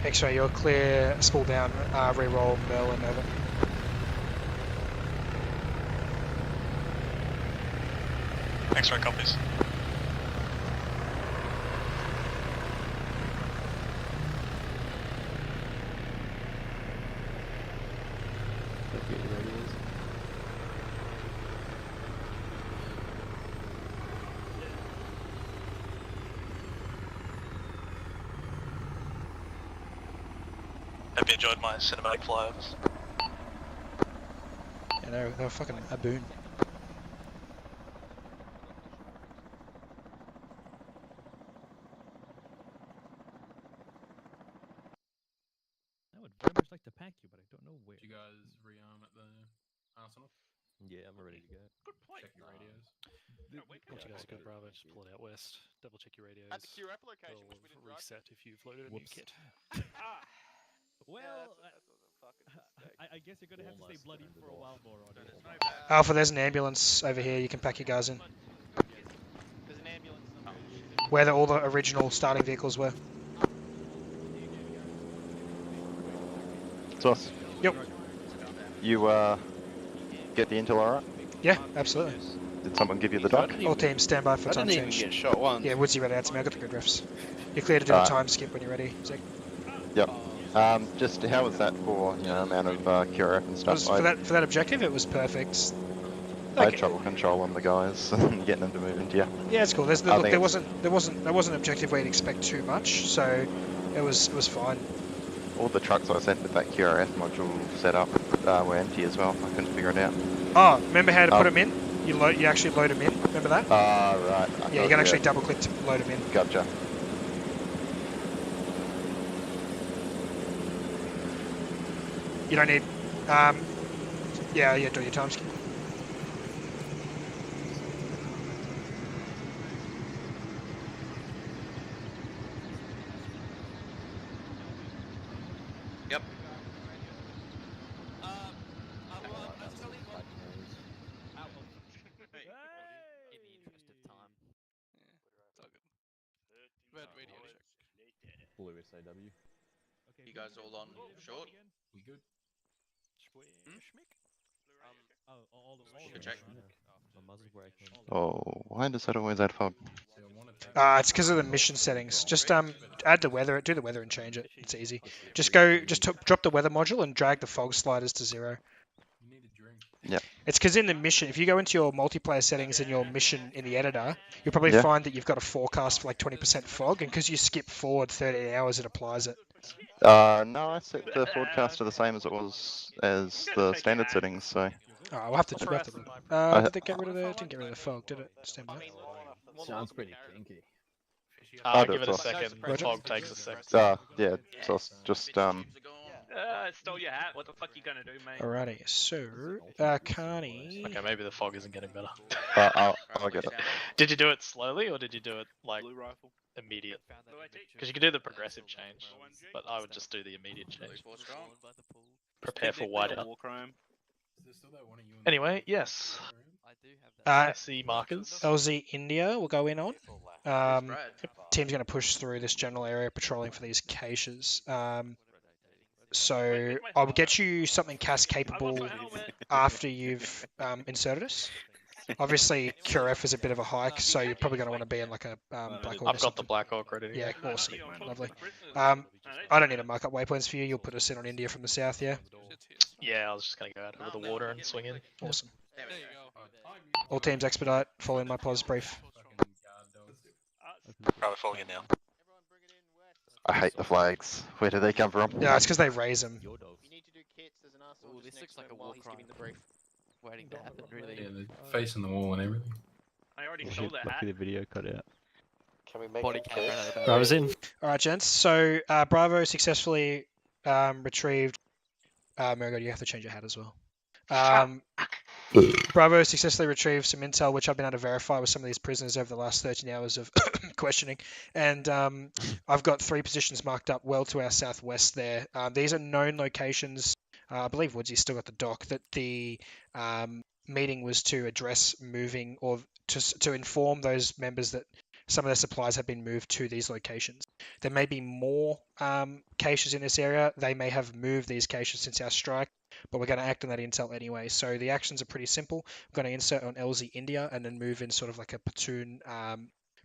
X-ray, you're clear, spool down, re-roll, Merlin, over. X-ray copies. Hope you enjoyed my cinematic flyovers. Yeah, they're fucking a boon. I would very much like to pack you, but I don't know where. Did you guys rearm at the arsenal? Yeah, I'm ready to go. Good point. Check your radios. Once you guys go Bravo, just pull it out west. Double check your radios. At the QRF location, They'll which we didn't reset if you've loaded a new kit. Well, I guess you're gonna have to stay bloody for a while more on it. Alpha, there's an ambulance over here. You can pack your guys in. There's an ambulance. Where all the original starting vehicles were. Zeus. Yep. You get the intel alright? Yeah, absolutely. Did someone give you the doc? All teams, stand by for I time didn't even change. get shot once. Yeah, Woodsy read out to me. I got the good refs. You're clear to do a time skip when you're ready. Zach. Yep. Just how was that for, you know, amount of QRF and stuff? For that objective, it was perfect. I had trouble controlling the guys and getting them to move into you. Yeah, it's cool. Look, there wasn't an objective where you'd expect too much, so it was fine. All the trucks I sent with that QRF module set up were empty as well. I couldn't figure it out. Oh, remember how to put them in? You actually load them in. Remember that? Right. Yeah, you can actually double click to load them in. Gotcha. You don't need. Yeah, do your time skip. Yep. Radio check. Blue SAW. You guys all on short? We good? Good check. Oh, why does that always add fog? It's because of the mission settings. Just add the weather, do the weather and change it. It's easy. Just drop the weather module and drag the fog sliders to 0. need a drink. Yeah. It's because in the mission, if you go into your multiplayer settings and your mission in the editor, you'll probably Yeah. find that you've got a forecast for like 20% fog, and because you skip forward 30 hours, it applies it. No, I set the forecast to the same as it was as the standard settings, so. Oh, we'll have to. We'll have to I- did they get rid of the? Didn't get rid of the fog, did it? Stand by. Sounds pretty kinky. I'll do Give it a as well. second. Roger. Fog takes a second. Yeah, so just Stole your hat. What the fuck you gonna do, mate? Alrighty, so Carney. Okay, maybe the fog isn't getting better. I'll get it. Did you do it slowly or did you do it like immediate? Because you can do the progressive change, but I would just do the immediate change. Prepare for whiteout. Anyway, yes. SC markers. LZ India will go in on. Team's going to push through this general area patrolling for these caches. So I'll get you something cast capable after you've inserted us. Obviously, QRF is a bit of a hike, so you're probably going to want to be in like a Black Hawk. I've got the Black Hawk ready. Yeah, awesome, lovely. I don't need to mark up waypoints for you. You'll put us in on India from the south, yeah. Yeah, I was just going to go out over the water and swing in. Awesome. All teams expedite. Following my pause brief. Probably falling in now. I hate the flags. Where do they come from? Yeah, it's because they raise them. You need to do kits. There's an asshole just next to him while he's giving the brief. Waiting to happen, really. Yeah, they're facing the wall and everything. I already Lucky stole that hat. the video cut out. Can we make Body it camera. clear? Bravo's in. Alright, gents. So Bravo successfully retrieved. Marigold, you have to change your hat as well. Bravo successfully retrieved some intel, which I've been able to verify with some of these prisoners over the last 13 hours of questioning. And I've got 3 positions marked up well to our southwest there. These are known locations. I believe Woodsy's still got the dock that the meeting was to address moving or to inform those members that some of their supplies have been moved to these locations. There may be more caches in this area. They may have moved these caches since our strike, but we're going to act on that intel anyway. So the actions are pretty simple. We're going to insert on LZ India and then move in sort of like a platoon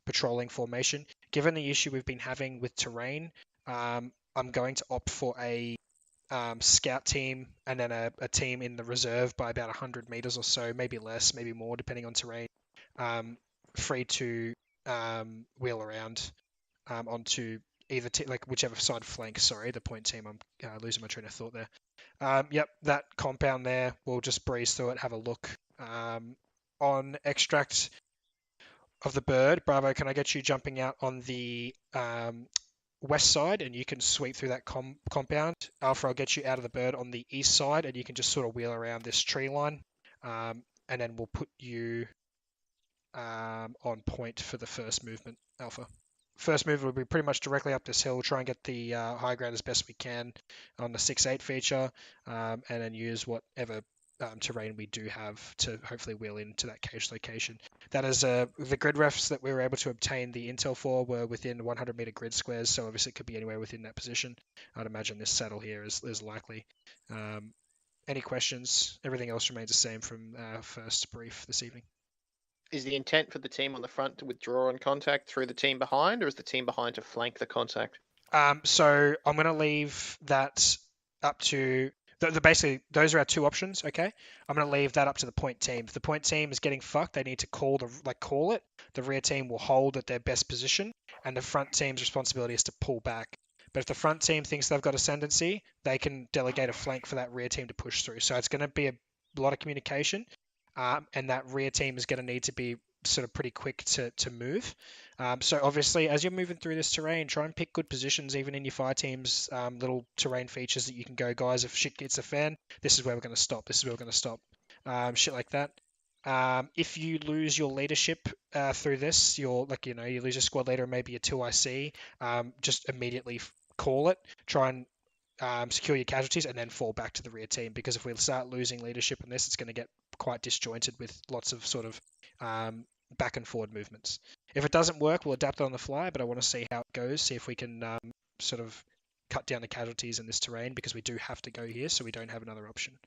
patrolling formation. Given the issue we've been having with terrain, I'm going to opt for a scout team and then a team in the reserve by about 100 meters or so, maybe less, maybe more, depending on terrain, free to wheel around onto either like whichever side flank. Sorry, the point team. I'm losing my train of thought there. Yep, that compound there. We'll just breeze through it, have a look. On extract of the bird, Bravo, can I get you jumping out on the west side and you can sweep through that compound? Alpha, I'll get you out of the bird on the east side and you can just sort of wheel around this tree line. And then we'll put you on point for the first movement, Alpha. First movement will be pretty much directly up this hill. We'll try and get the high ground as best we can on the 6-8 feature, and then use whatever terrain we do have to hopefully wheel into that cache location. That is the grid refs that we were able to obtain the intel for were within 100 meter grid squares, so obviously it could be anywhere within that position. I'd imagine this saddle here is likely. Any questions? Everything else remains the same from our first brief this evening. Is the intent for the team on the front to withdraw on contact through the team behind, or is the team behind to flank the contact? So I'm going to leave that up to basically those are our 2 options. Okay, I'm going to leave that up to the point team. If the point team is getting fucked, they need to call it. The rear team will hold at their best position, and the front team's responsibility is to pull back. But if the front team thinks they've got ascendancy, they can delegate a flank for that rear team to push through. So it's going to be a lot of communication. And that rear team is going to need to be sort of pretty quick to move. So obviously, as you're moving through this terrain, try and pick good positions, even in your fire team's little terrain features that you can go, guys, if shit gets a fan, this is where we're going to stop. This is where we're going to stop. Shit like that. If you lose your leadership through this, you lose your squad leader, maybe your 2IC, just immediately call it. Try and secure your casualties and then fall back to the rear team, because if we start losing leadership in this, it's going to get quite disjointed with lots of sort of back and forward movements. If it doesn't work, we'll adapt it on the fly, but I want to see how it goes, see if we can sort of cut down the casualties in this terrain, because we do have to go here, so we don't have another option.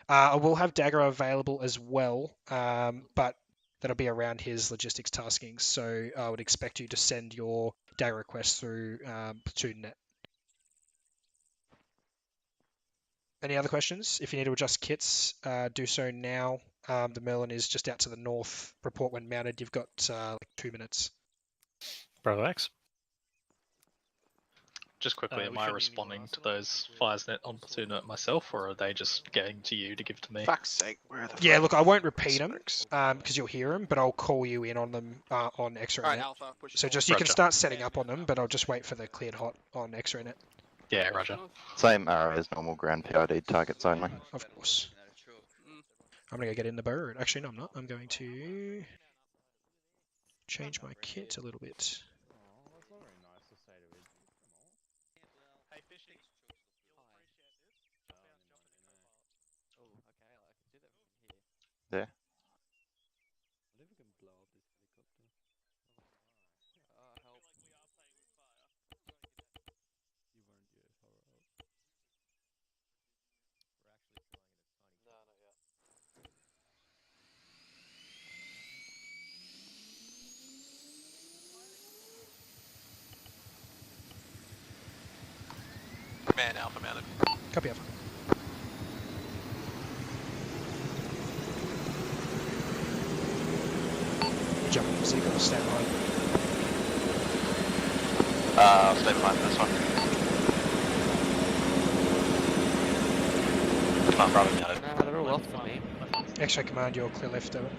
I will have Dagger available as well, but that'll be around his logistics taskings, so I would expect you to send your Dagger request through PlatoonNet. Any other questions? If you need to adjust kits, do so now. The Merlin is just out to the north. Report when mounted. You've got like 2 minutes. Bravo X. Just quickly, am I responding to those fires net on platoon note myself, or are they just getting to you to give to me? Fuck's sake, where are the Yeah, look, I won't repeat them because you'll hear them, but I'll call you in on them on X-ray Alright, net. Alpha, push So just you can start setting up on them, but I'll just wait for the cleared hot on X-ray net. Yeah, roger. Same arrow as normal ground PID targets only. Of course. I'm gonna go get in the bird. Actually, no, I'm not. I'm going to change my kit a little bit. There. Command Alpha mounted. Copy Alpha. Jump, so you got to stand by. Stay behind this one. Come on, Bravo mounted. They're all off for me. X-ray command, you're clear left of it.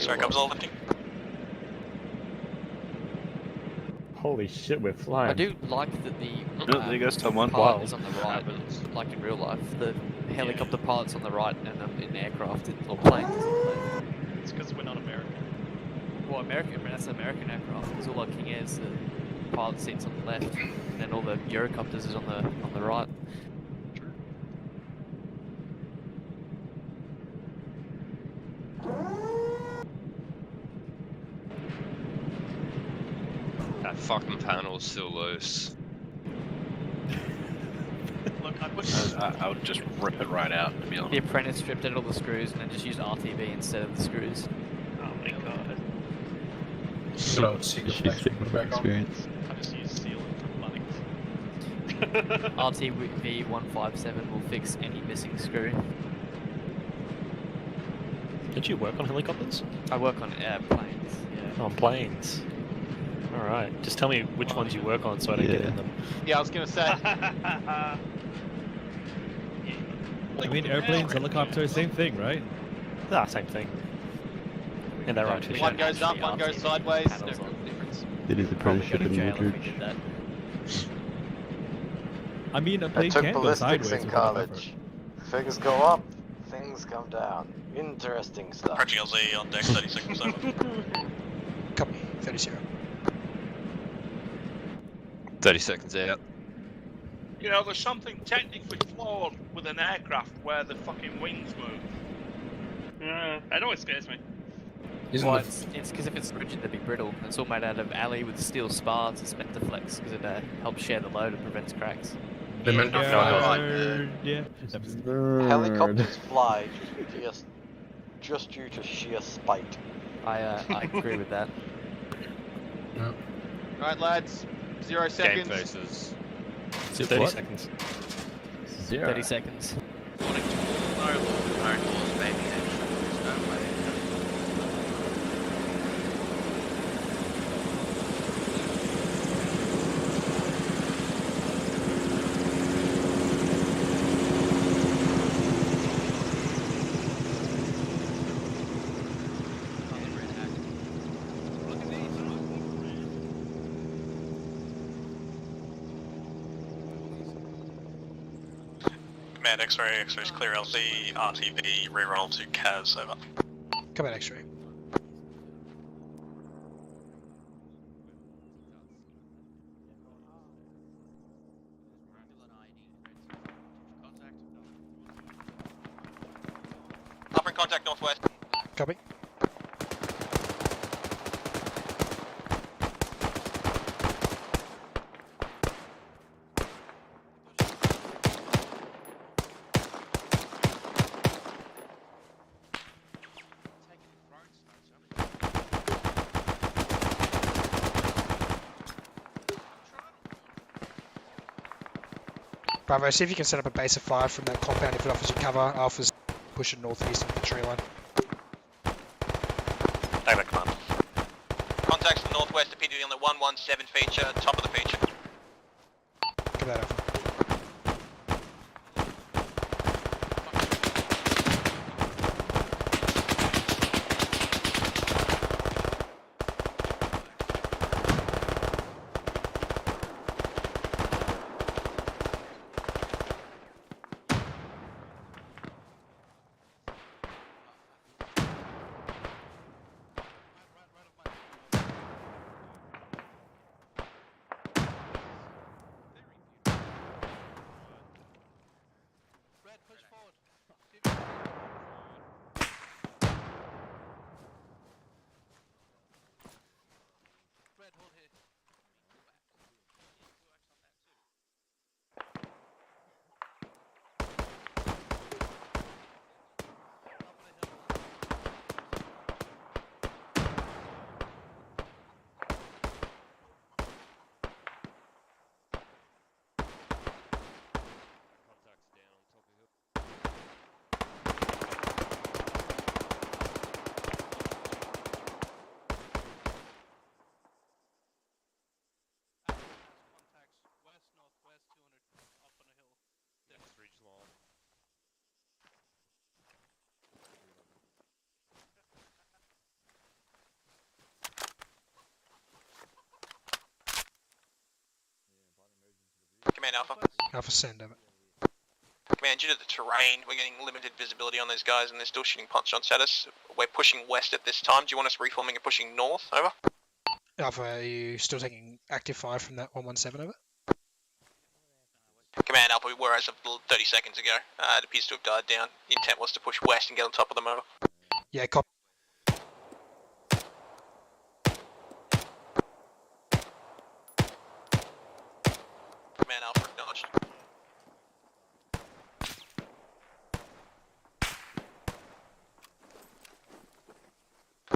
Sorry, comes all lifting. Holy shit, we're flying. I do like that the there goes someone. pilot is on the right, like in real life. The helicopter pilot's on the right and in aircraft or planes. It's because we're not American. Well, that's an American aircraft. It's all like King Air's. The pilot seat's on the left, and then all the Eurocopters is on the right. That fucking panel's still loose. Look, I would just rip it right out, to be honest. The apprentice stripped out all the screws and then just used RTB instead of the screws. Oh my god. Experience. I just use sealant from Bunnings. RTV157 will fix any missing screw. Don't you work on helicopters? I work on planes, yeah. On planes? Alright, just tell me which ones you work on so I don't get in them. Yeah, I was gonna say. I mean, airplanes, helicopters, same thing, right? Ah, same thing. And they're right. One goes up, one goes sideways. No difference. It is apprenticeship in Woodridge. I mean, a plane I took can go ballistics sideways in without college. Things go up, things come down. Interesting stuff. Approaching LZ on deck 30 seconds over. Copy, 30-0. 30 seconds out. You know, there's something technically flawed with an aircraft where the fucking wings move. Yeah, it always scares me. Well, it's because if it's rigid, they'd be brittle. It's all made out of alley with steel spars and Spectraflex because it helps share the load and prevents cracks. Helicopters fly just due to sheer spite. I agree with that. Alright lads, 0 seconds. Game faces. 30 seconds. 30 seconds. Command X-ray's clear LZ, RTV, reroll to CAS, over. Come on, X-ray. Offering contact northwest. Copy. Bravo, see if you can set up a base of fire from that compound if it offers you cover. Alpha's pushing northeast into the tree line. Take that command. Contacts to the northwest appear to be on the 117 feature, top of the feature. Give that Alpha. Command Alpha. Alpha, send over. Command, due to the terrain, we're getting limited visibility on those guys and they're still shooting punch on status. We're pushing west at this time. Do you want us reforming and pushing north? Over. Alpha, are you still taking active fire from that 117 over? Command Alpha, we were as of 30 seconds ago. It appears to have died down. The intent was to push west and get on top of them. Over. Yeah, copy. Command Alpha, acknowledged.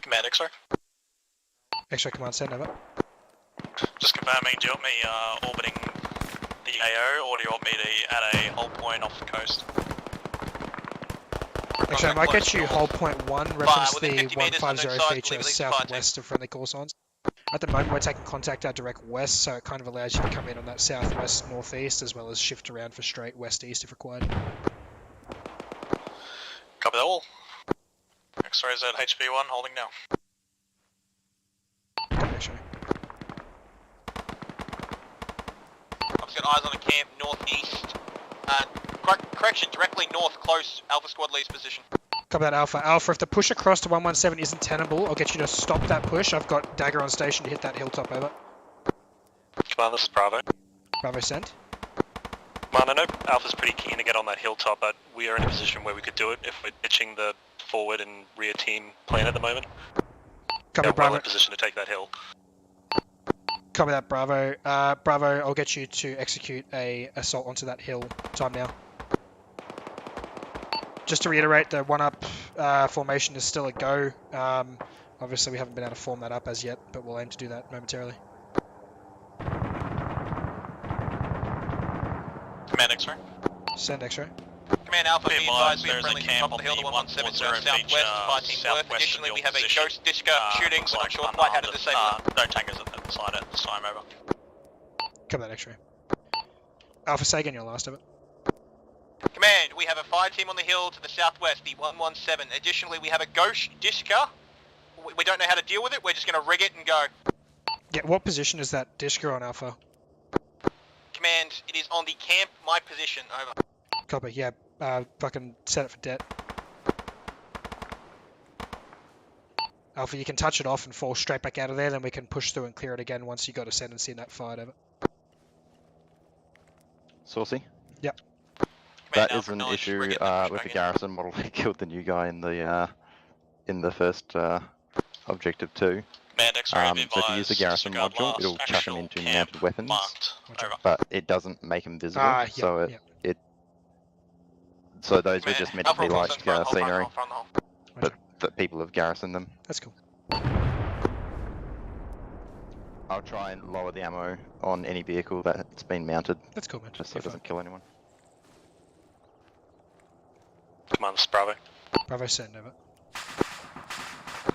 Command X-ray. X-ray command, send over. Just confirming, do you want me orbiting the AO, or do you want me to add a hold point off the coast? X-ray, I might get you hold point 1, reference the 150 150 feature southwest of friendly call signs. At the moment we're taking contact out direct west, so it kind of allows you to come in on that southwest northeast as well as shift around for straight west-east if required. Copy that all. X-rays at HP1, holding now. X-ray. I've got eyes on a camp northeast. Correction, directly north, close. Alpha Squad leaves position. Copy that, Alpha. Alpha, if the push across to 117 isn't tenable, I'll get you to stop that push. I've got Dagger on station to hit that hilltop, over. Command, this is Bravo. Bravo, send. Command, I know Alpha's pretty keen to get on that hilltop, but we are in a position where we could do it if we're ditching the forward and rear team plan at the moment. Copy, They're Bravo. well in position to take that hill. Copy that, Bravo. Bravo, I'll get you to execute a assault onto that hill. Time now. Just to reiterate, the one-up formation is still a go. Obviously, we haven't been able to form that up as yet, but we'll aim to do that momentarily. Command X-ray. Send X-ray. Command Alpha, be advised we are there's a friendly camp top of the hill to on the 117 to our 110 southwest, beach, fighting southwest north. Additionally, of we your have a position. ghost disco shooting, Looks but I'm like sure I'm quite how to armed. disable it. No tankers inside it this time, over. Come that X-ray. Alpha, say again your last of it. Command, we have a fire team on the hill to the southwest, the 117. Additionally, we have a ghost disco. We don't know how to deal with it, we're just going to rig it and go. Yeah, what position is that disco on, Alpha? Command, it is on the camp, my position, over. Copy, yeah. Fucking set it for det. Alpha, you can touch it off and fall straight back out of there, then we can push through and clear it again once you got ascendancy in that fight, over. Saucy? Yep. That is an issue with the garrison model that killed the new guy in the first objective 2. So if you use the garrison module, it'll chuck him into mounted weapons, but it doesn't make him visible. So so those were just meant to be like scenery, but that people have garrisoned them. That's cool. I'll try and lower the ammo on any vehicle that's been mounted. That's cool, man. Just so it doesn't kill anyone. Command, this is Bravo. Bravo, send over.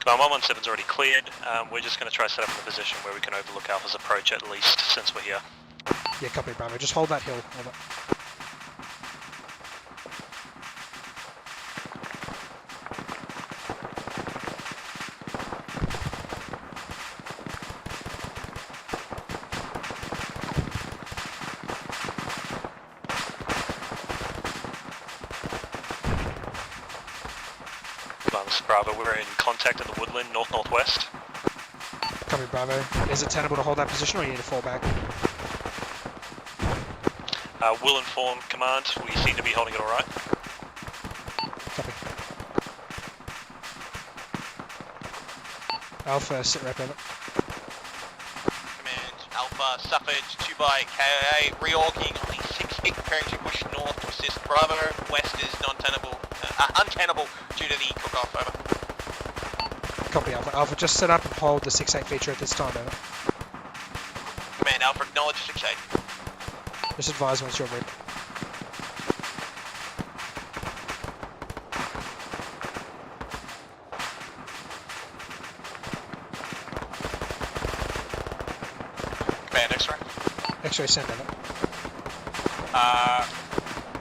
Command 117's already cleared. We're just going to try to set up in a position where we can overlook Alpha's approach at least, since we're here. Yeah, copy, Bravo. Just hold that hill. Over. Bravo, we're in contact in the woodland, north-northwest. Copy, Bravo. Is it tenable to hold that position, or you need to fall back? Will inform command. We seem to be holding it all right. Copy. Alpha, sit rep over. Command, Alpha suffered 2 by KIA, reorging on the 6-8, preparing to push north to assist Bravo. West is untenable due to the cook-off, over. Copy, Alpha. Alpha, just set up and hold the 6-8 feature at this time, over. Command, Alpha, acknowledge 6-8. Just advise once you're ready. Command, X-ray. X-ray, send over.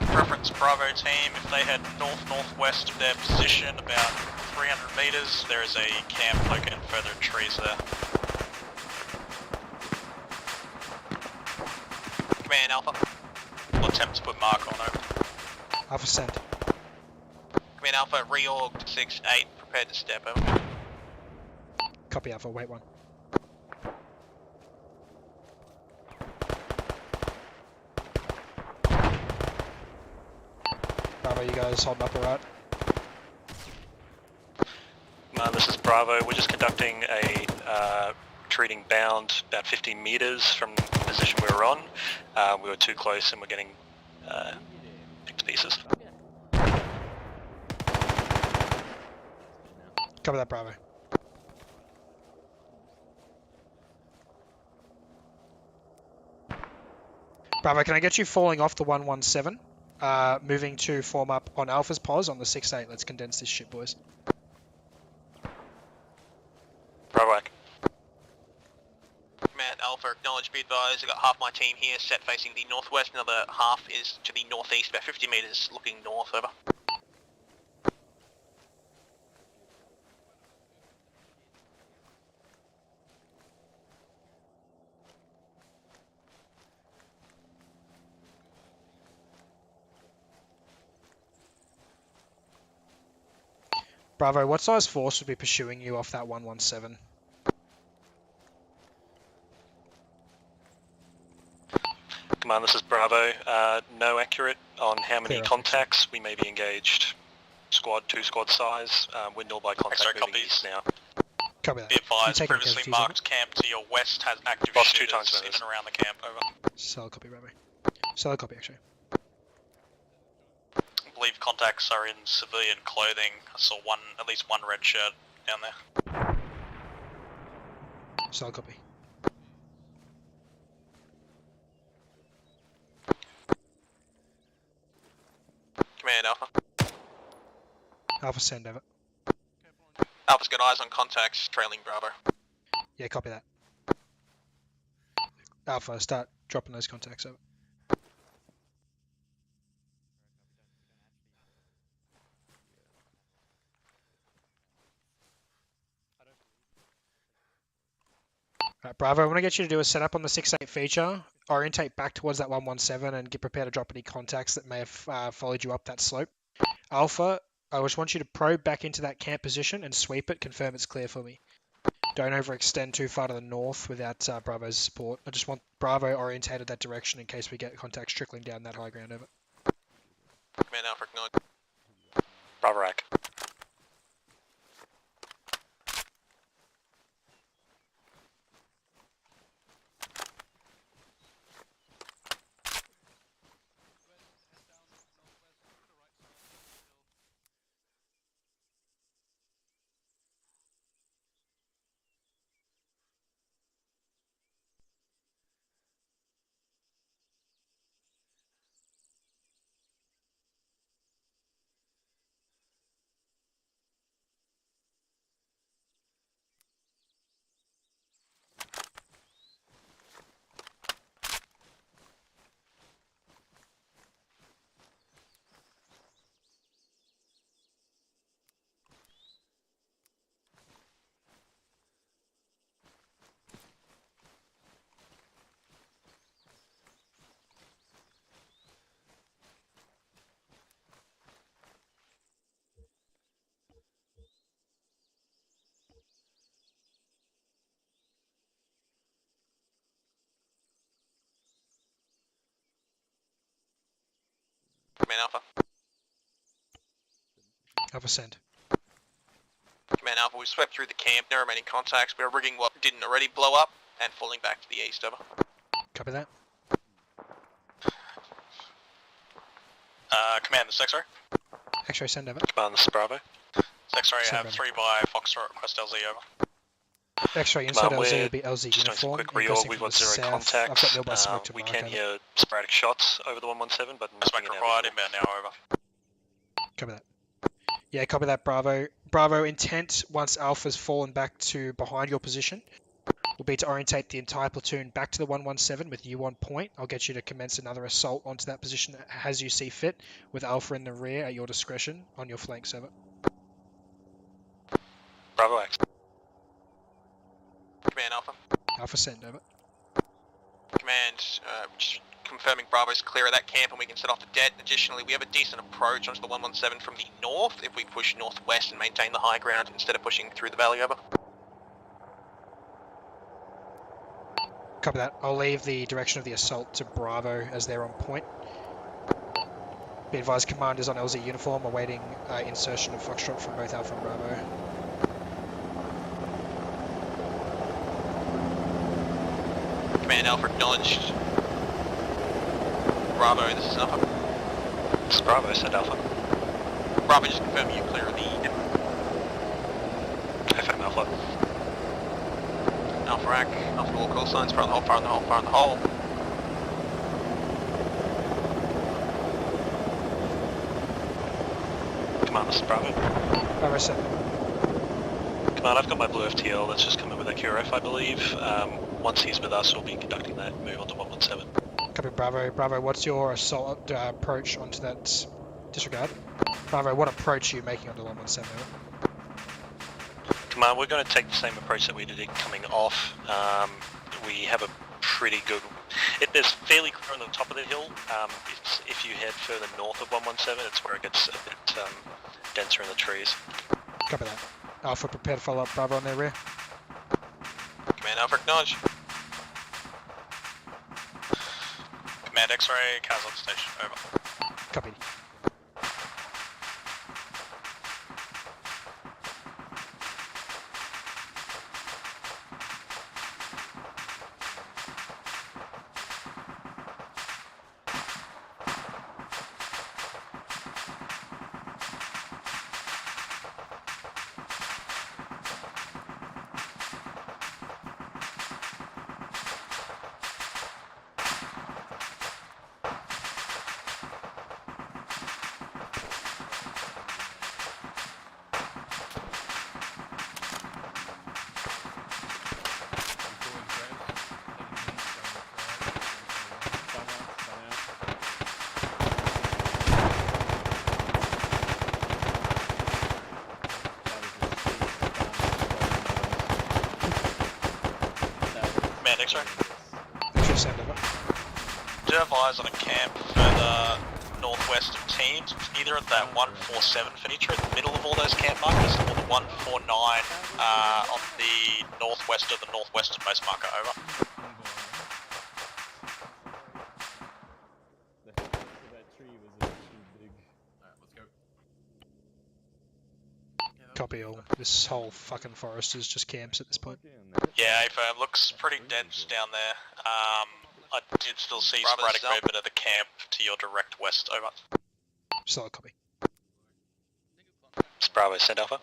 Preference Bravo team, if they head north-northwest of their position, about 300 meters, there is a camp located further in trees there. Command, Alpha. We'll attempt to put mark on it. Alpha, send. Command, Alpha, reorg 6-8, prepared to step over. Copy, Alpha, wait 1. Bravo, you guys holding up alright? This is Bravo. We're just conducting a retreating bound about 15 meters from the position we were on. We were too close and we're getting picked to pieces. Cover that, Bravo. Bravo, can I get you falling off the 117? Moving to form up on Alpha's pos on the 6-8. Let's condense this shit, boys. Bravo. Command, Alpha, acknowledge, be advised. I've got half my team here set facing the northwest, another half is to the northeast, about 50 meters looking north, over. Bravo, what size force would be pursuing you off that 117? Command, this is Bravo. No accurate on how many Clear contacts we may be engaged. Squad, 2 squad size. Wind by contact X-ray moving copies. east now. Copy that. Be advised, taking previously casualties, marked camp to your west has active Boss, 2 shooters times in notice. and around the camp, over. Solid copy, Bravo. Solid copy, actually. I believe contacts are in civilian clothing. I saw at least one red shirt down there. Solid copy. Command, Alpha. Alpha, send over. Alpha's got eyes on contacts, trailing Bravo. Yeah, copy that. Alpha, start dropping those contacts over. Right, Bravo, I want to get you to do a setup on the 6-8 feature, orientate back towards that 117 and get prepared to drop any contacts that may have followed you up that slope. Alpha, I just want you to probe back into that camp position and sweep it, confirm it's clear for me. Don't overextend too far to the north without Bravo's support. I just want Bravo orientated that direction in case we get contacts trickling down that high ground, over. Command, Alpha, acknowledge. Bravo rack. Command Alpha. Alpha send. Command Alpha, we swept through the camp, no remaining contacts. We are rigging what didn't already blow up and falling back to the east, over. Copy that. Command, this is X-ray. X-ray send over. Command, this is Bravo. X-ray, Send have over. 3 by Foxtrot, request LZ, over. X-ray inside Command, LZ would be LZ just doing some uniform. quick reorg, we've got 0 I've got contact. nil by smoke to We mark can over. hear sporadic shots over the 117, but Smoke nothing required, inevitable. inbound now, over. Copy that. Yeah, copy that, Bravo. Bravo, intent, once Alpha's fallen back to behind your position, will be to orientate the entire platoon back to the 117 with you on point. I'll get you to commence another assault onto that position as you see fit, with Alpha in the rear at your discretion on your flank server. Bravo X. Command Alpha. Alpha send over. Command, just confirming Bravo's clear of that camp and we can set off the dead. Additionally, we have a decent approach onto the 117 from the north if we push northwest and maintain the high ground instead of pushing through the valley, over. Copy that. I'll leave the direction of the assault to Bravo as they're on point. Be advised, commanders on LZ uniform awaiting insertion of Foxtrot from both Alpha and Bravo. Command Alpha acknowledged. Bravo, this is Alpha. This is Bravo, send Alpha. Bravo, just confirm you clear of the... FM Alpha. Alpha rack, Alpha to all call signs, fire on the hole, fire on the hole, fire on the hole. Command, this is Bravo. Bravo send. Command, I've got my blue FTL that's just come in with a QRF, I believe. Once he's with us, we'll be conducting that move onto 117. Copy, Bravo. Bravo, what's your assault approach onto that disregard? Bravo, what approach are you making onto 117? Command, we're going to take the same approach that we did coming off. We have a pretty good... There's fairly clear on the top of the hill. If you head further north of 117, it's where it gets a bit denser in the trees. Copy that. Alpha, prepare to follow up Bravo on their rear. Command Alpha, acknowledge. Command X-ray, cars on station, over. Copy. Command X-ray. X-ray send over. Do you have eyes on a camp further northwest of teams? It's either at that 147 finiture in the middle of all those camp markers, or the 149 on the northwest of the northwesternmost marker, over. Copy all. This whole fucking forest is just camps at this point. Yeah, it looks pretty dense down there. I did still see Bravo, sporadic South. movement of the camp to your direct west, over. Solid copy. It's Bravo, send Alpha.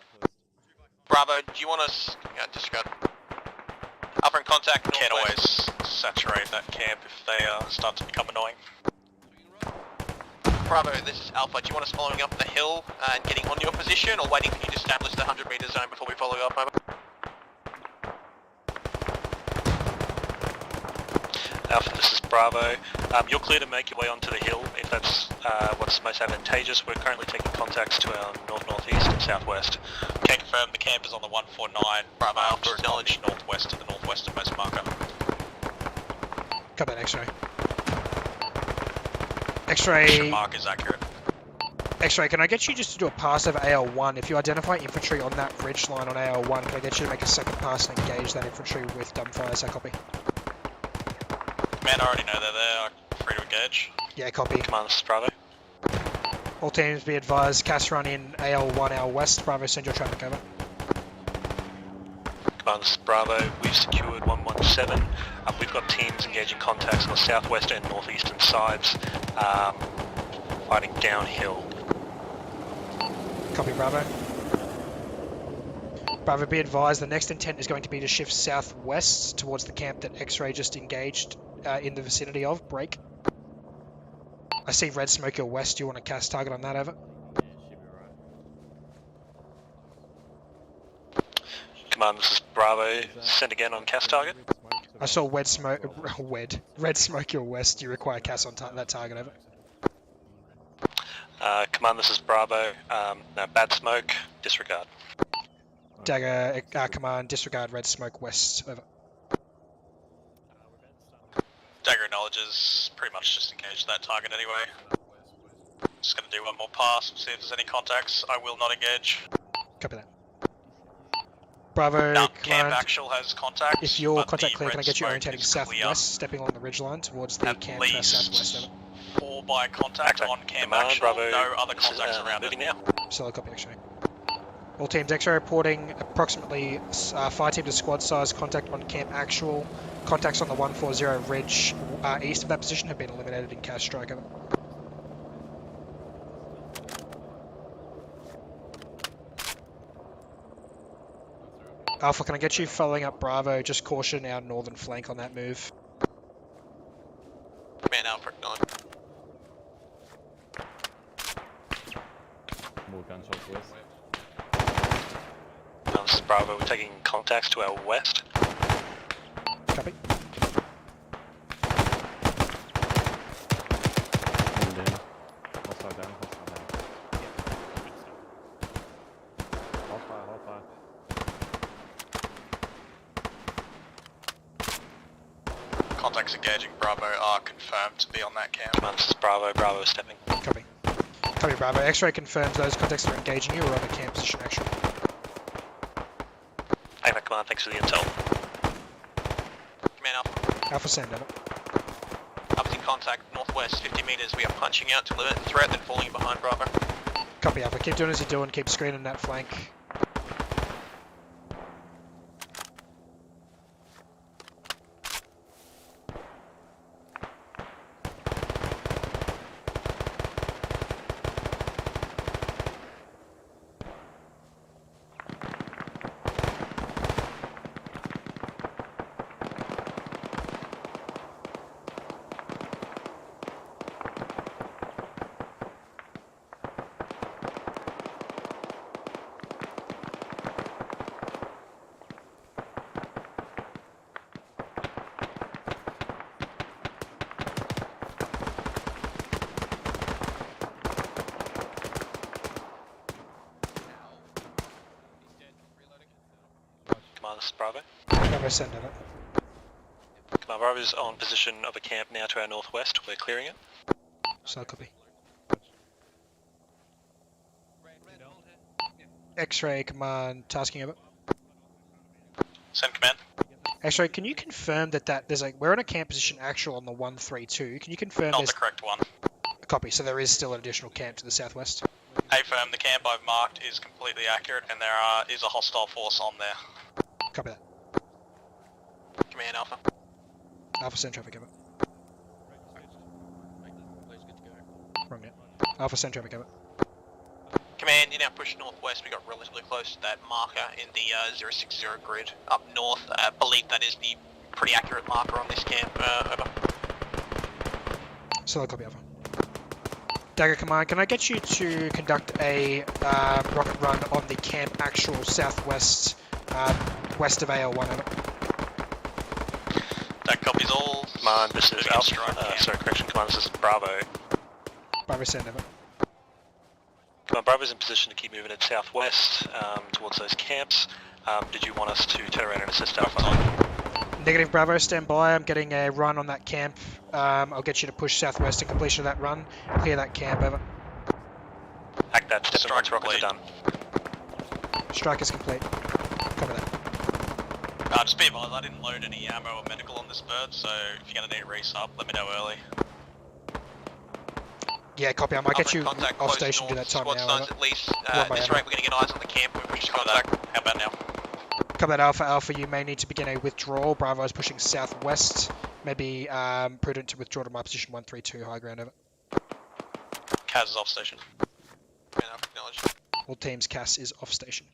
Bravo, do you want us... Yeah, disregard. Alpha in contact, Can't northwest. always saturate that camp if they start to become annoying. Bravo, this is Alpha. Do you want us following up the hill and getting on your position, or waiting for you to establish the 100 meter zone before we follow up, over? Alpha, this is Bravo. You're clear to make your way onto the hill if that's what's most advantageous. We're currently taking contacts to our north-northeast and southwest. Can confirm the camp is on the 149. Bravo Alpha, acknowledge northwest to the northwesternmost marker. Copy that, X-ray. X-ray. Mark is accurate. X-ray, can I get you just to do a pass over AL1? If you identify infantry on that ridge line on AL1, can I get you to make a second pass and engage that infantry with dumbfire? So copy. Command, I already know they're there. I'm free to engage. Yeah, copy. Command, this is Bravo. All teams be advised, CAS run in AL1, AL West. Bravo, send your traffic over. Command, this is Bravo. We've secured 117. We've got teams engaging contacts on the southwest and northeastern sides, fighting downhill. Copy, Bravo. Bravo, be advised, the next intent is going to be to shift southwest towards the camp that X-Ray just engaged in the vicinity of. Break. I see red smoke your west. Do you want to cast target on that, over? Command, this is Bravo. Send again on cast target. I saw red smoke your west. Do you require cast on that target, over? Command, this is Bravo. No, bad smoke. Disregard. Dagger, command, disregard red smoke west, over. Dagger acknowledges, pretty much just engage that target anyway. Just gonna do one more pass, see if there's any contacts. I will not engage. Copy that. Bravo, now, command. camp actual has contact. If your contact clear, can I get you orientating southwest, stepping along the ridgeline towards the camp to southwest, over? 4 by contact on camp actual, Bravo, no other contacts around moving it. now. Solo copy, X-ray. All teams X-ray reporting approximately 5 teams of squad size contact on camp actual. Contacts on the 140 ridge east of that position have been eliminated in cast strike, over. Alpha, can I get you following up Bravo? Just caution our northern flank on that move. Man, Alpha, acknowledge. More gunshots west. This is Bravo. We're taking contacts to our west. Copy. Hostile down. Hold fire. Contacts engaging Bravo are confirmed to be on that camp. Command, this is Bravo. Bravo is stepping. Copy. Copy, Bravo. X-ray confirms those contacts are engaging you or on the camp position actually. APCA Command, thanks for the intel. Command Alpha. Alpha, send, over. Up in contact, northwest, 50 meters. We are punching out to limit the threat, then falling behind Bravo. Copy, Alpha. Keep doing as you're doing. Keep screening that flank. Command, this is Bravo. Bravo, send, over. Command, Bravo is on position of a camp now to our northwest. We're clearing it. So copy. X-ray command tasking, over. Send command. X-ray, can you confirm that there's we're in a camp position actual on the 132. Can you confirm Not there's the correct one. a copy? So there is still an additional camp to the southwest. A-firm, the camp I've marked is completely accurate and there is a hostile force on there. Copy that. Command Alpha. Alpha, send traffic, over. Wrong net. Alpha, send traffic, over. Command, you now push northwest. We got relatively close to that marker in the 060 grid up north. I believe that is the pretty accurate marker on this camp. Over. Solo copy, Alpha. Dagger command, can I get you to conduct a rocket run on the camp actual southwest, west of AL1, over. That copies all. Command, this is Alpha. Sorry, correction. Command, this is Bravo. Bravo, send, over. Command, Bravo's in position to keep moving it southwest towards those camps. Did you want us to turn around and assist Alpha? Negative, Bravo, stand by. I'm getting a run on that camp. I'll get you to push southwest to completion of that run. Clear that camp, over. Act that, step once rockets are done. Strike is complete. Cover that. Just be advised, I didn't load any ammo or medical on this bird, so if you're going to need a resub, let me know early. Yeah, copy. I might get Alpha in you contact, off close station to north, that time squad now. signs over. at least. One by At this Alpha. rate, we're going to get eyes on the camp. We push to contact. How about now? Copy that, Alpha. Alpha, you may need to begin a withdrawal. Bravo is pushing southwest. Maybe prudent to withdraw to my position 132, high ground over. Kaz is off station. Acknowledge. All teams, Cass is off station.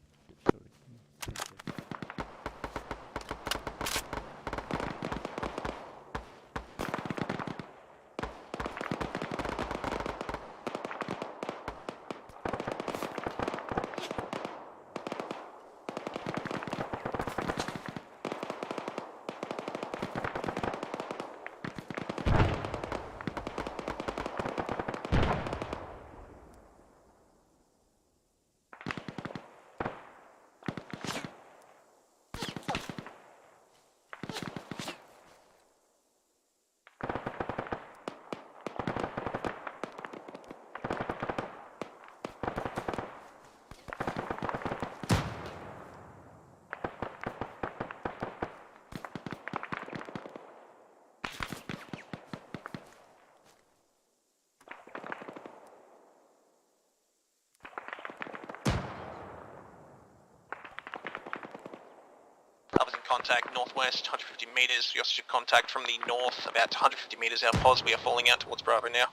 Alpha's in contact northwest, 150 meters. We also should contact from the north, about 150 meters out pos. We are falling out towards Bravo now.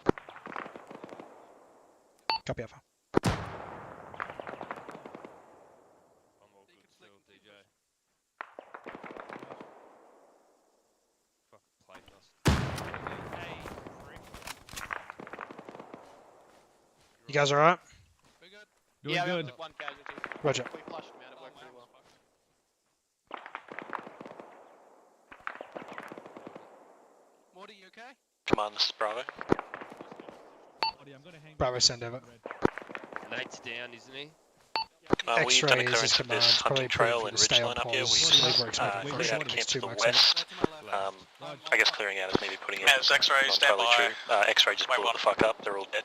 Copy, Alpha. You guys alright? Doing good. One casualty. Roger. We flushed him out. It worked pretty well. Morty, you okay? Come on, this is Bravo. Bravo, send over. Nate's down, isn't he? We've done a X-ray is his clearance of command. this hunting Probably trail prudent and to stay on ridgeline up here. pause. We've Believe we're expecting cleared out a camp to the maximum. west. I guess clearing out is maybe putting it Mez, X-ray, not stand entirely by. true. X-ray just blew it the fuck up. They're all dead.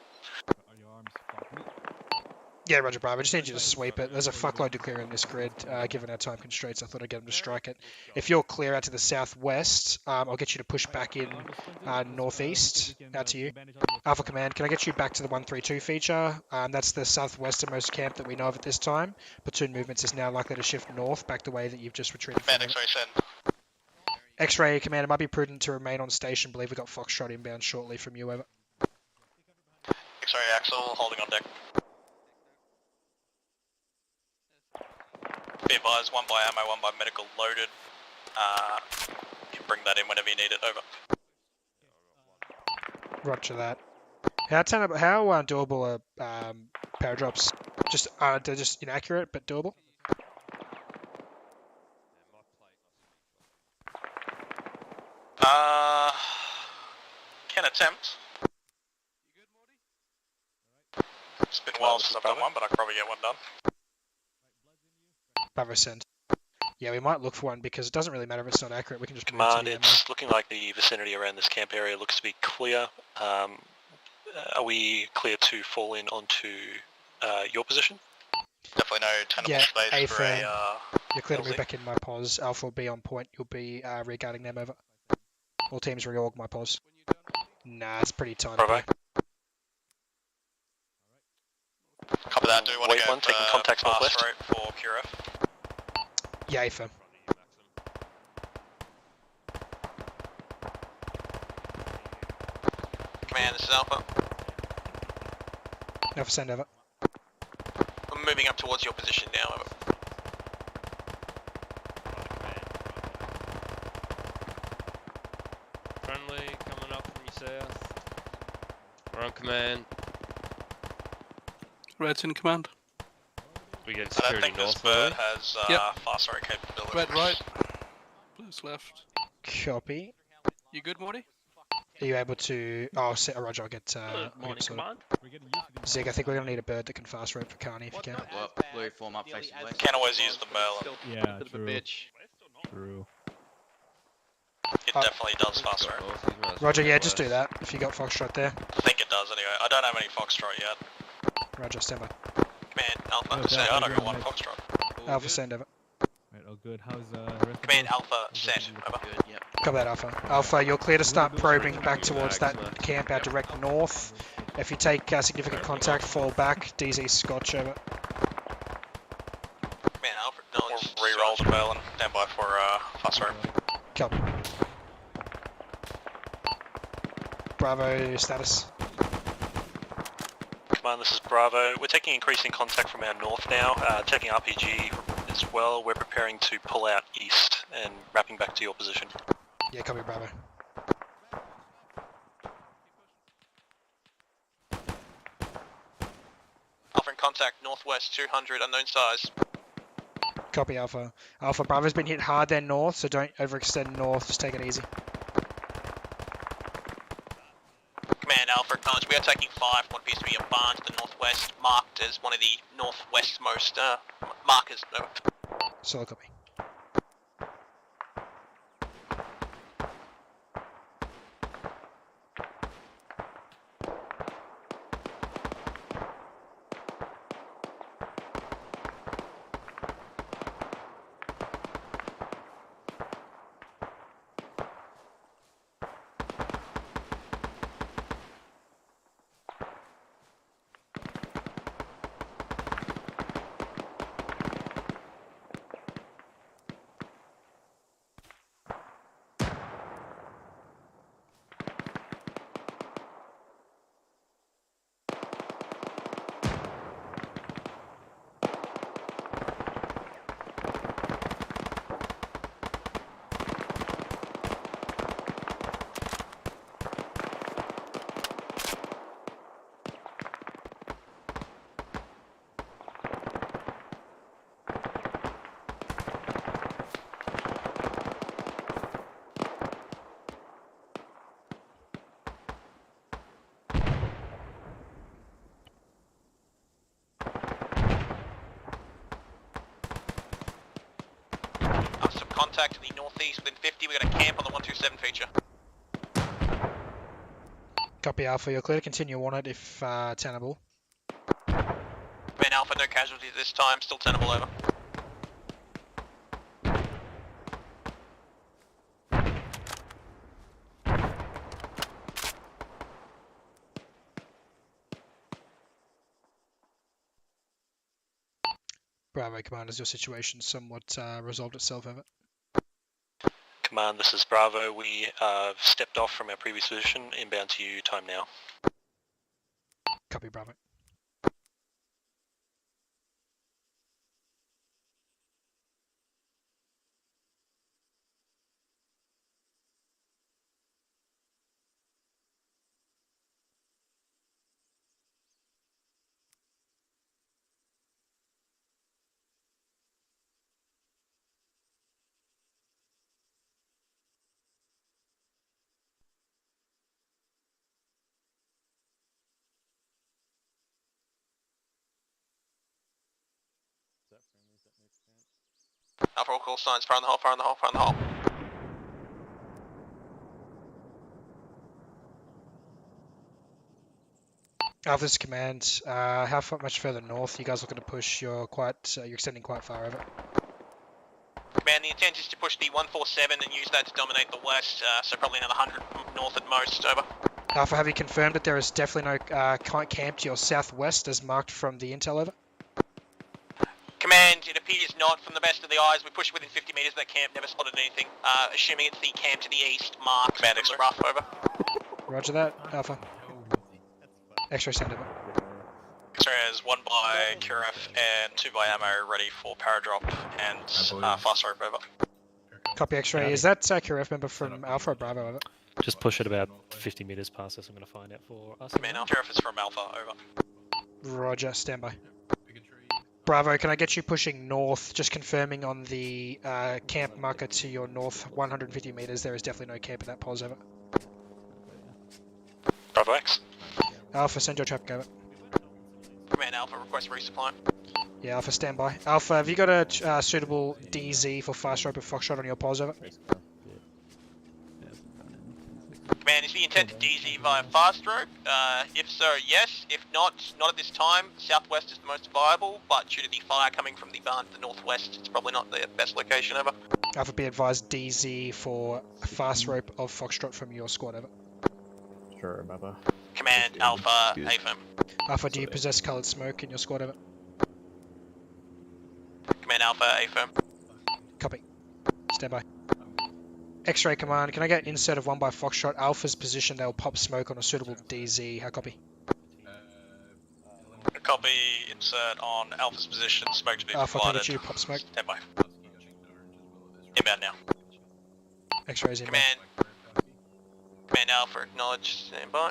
Yeah, Roger, Bravo. I just need you to sweep it. There's a fuckload to clear in this grid, given our time constraints. I thought I'd get them to strike it. If you're clear out to the southwest, I'll get you to push back in northeast, out to you. Alpha Command, can I get you back to the 132 feature? That's the southwesternmost camp that we know of at this time. Platoon movements is now likely to shift north, back the way that you've just retreated from. X-ray send. X-ray Command, it might be prudent to remain on station. Believe we got Foxtrot inbound shortly from you, over. X-ray Axel, holding on deck. Be advised, one by ammo, one by medical loaded. You can bring that in whenever you need it, over. Roger that. How doable are paradrops? They're just inaccurate but doable. Can attempt. It's been a while since I've done one, but I can probably get one done. Bravo send. Yeah, we might look for one because it doesn't really matter if it's not accurate. We can just Command, move to it's looking like the vicinity around this camp area looks to be clear. Are we clear to fall in onto your position? Definitely no tenable space for a You're clear to LZ. move back in my pos. Alpha will be on point. You'll be regarding them, over. All teams reorg my pos. Nah, it's pretty tight. Bravo. Copy that, do you want to Wave go one, taking for contacts fast northwest. route for QRF? Yeah, firm. Command, this is Alpha. Alpha send, over. I'm moving up towards your position now, over. Friendly coming up from your south. We're on command. Red's in command. We get I don't security think this north. bird has Yep. fast route capabilities. Red right. Blue's left. Copy. You good, Morty? Are you able to... Oh, Roger, I'll get... Morning, command. Zig, I think we're going to need a bird that can fast route for Carney if you can. Well, blue form up facing west. Can always use the Merlin. Yeah, Bit of a true. bitch. True. It definitely does fast route. Roger, yeah, just do that if you got Foxtrot there. I think it does anyway. I don't have any Foxtrot yet. Roger, stand by. Command, Alpha. Oh, So I don't got one Foxtrot. Alpha send, over. Right, Oh, good. How's Command Alpha set. Over. Good, yep. Copy that, Alpha. Alpha, you're clear to start probing back towards that camp, our direct north. If you take significant contact, fall back. DZ Scotch, over. Command Alpha, acknowledge. We'll re-roll the bell and stand by for fast rope. Copy. Bravo status. Command, this is Bravo. We're taking increasing contact from our north now, taking RPG as well. We're preparing to pull out east and wrapping back to your position. Yeah, copy, Bravo. Alpha in contact, northwest 200, unknown size. Copy, Alpha. Alpha, Bravo's been hit hard there north, so don't overextend north, just take it easy. Command Alpha, acknowledge. We are taking 5, what appears to be a barn to the northwest, marked as one of the northwestmost markers. Over. Solid copy. Some contact to the northeast within 50. We've got a camp on the 127 feature. Copy, Alpha. You're clear to continue on it if tenable. Command Alpha, no casualties this time. Still tenable, over. Bravo, Commander, has your situation somewhat resolved itself, over? Command, this is Bravo. We stepped off from our previous position, inbound to you, time now. Copy, Bravo. Alpha, all call signs. Fire in the hole, fire in the hole, fire in the hole. Alpha's command. How much further north? You guys looking to push? You're extending quite far, over. Command, the intent is to push the 147 and use that to dominate the west, so probably another 100 north at most, over. Alpha, have you confirmed that there is definitely no camp to your southwest as marked from the intel, over? Command, it appears not. From the best of the eyes, we push within 50 metres of that camp, never spotted anything. Assuming it's the camp to the east, marked from the rough, over. Roger that, Alpha. X-ray send, over. X-ray is 1 by QRF and 2 by ammo ready for paradrop and fast rope, over. Copy, X-ray. Is that QRF member from Alpha or Bravo, over? Just push it about 50 meters past us. I'm going to find out for us. Command, QRF is from Alpha, over. Roger, standby. Bravo, can I get you pushing north? Just confirming on the camp marker to your north, 150 meters. There is definitely no camp in that pause, over. Bravo X. Alpha, send your traffic, over. Command Alpha, request resupply. Yeah, Alpha, standby. Alpha, have you got a suitable DZ for fast rope and Foxtrot on your pause, over? Command, is the intent to DZ via fast rope? If so, yes. If not, not at this time. Southwest is the most viable, but due to the fire coming from the barn to the northwest, it's probably not the best location ever. Alpha, be advised DZ for a fast rope of Foxtrot from your squad, over. Sure, remember. Command, Alpha, AFM. Alpha, do you possess coloured smoke in your squad, over? Command, Alpha, AFM. Copy. Stand by. X-ray command, can I get insert of 1 by Foxtrot? Alpha's position, they'll pop smoke on a suitable DZ. How copy? Copy, insert on Alpha's position, smoke to be Alpha, provided. can I get you to pop smoke? Stand by. Inbound now. X-rays in. Command. Command Alpha, acknowledge, stand by.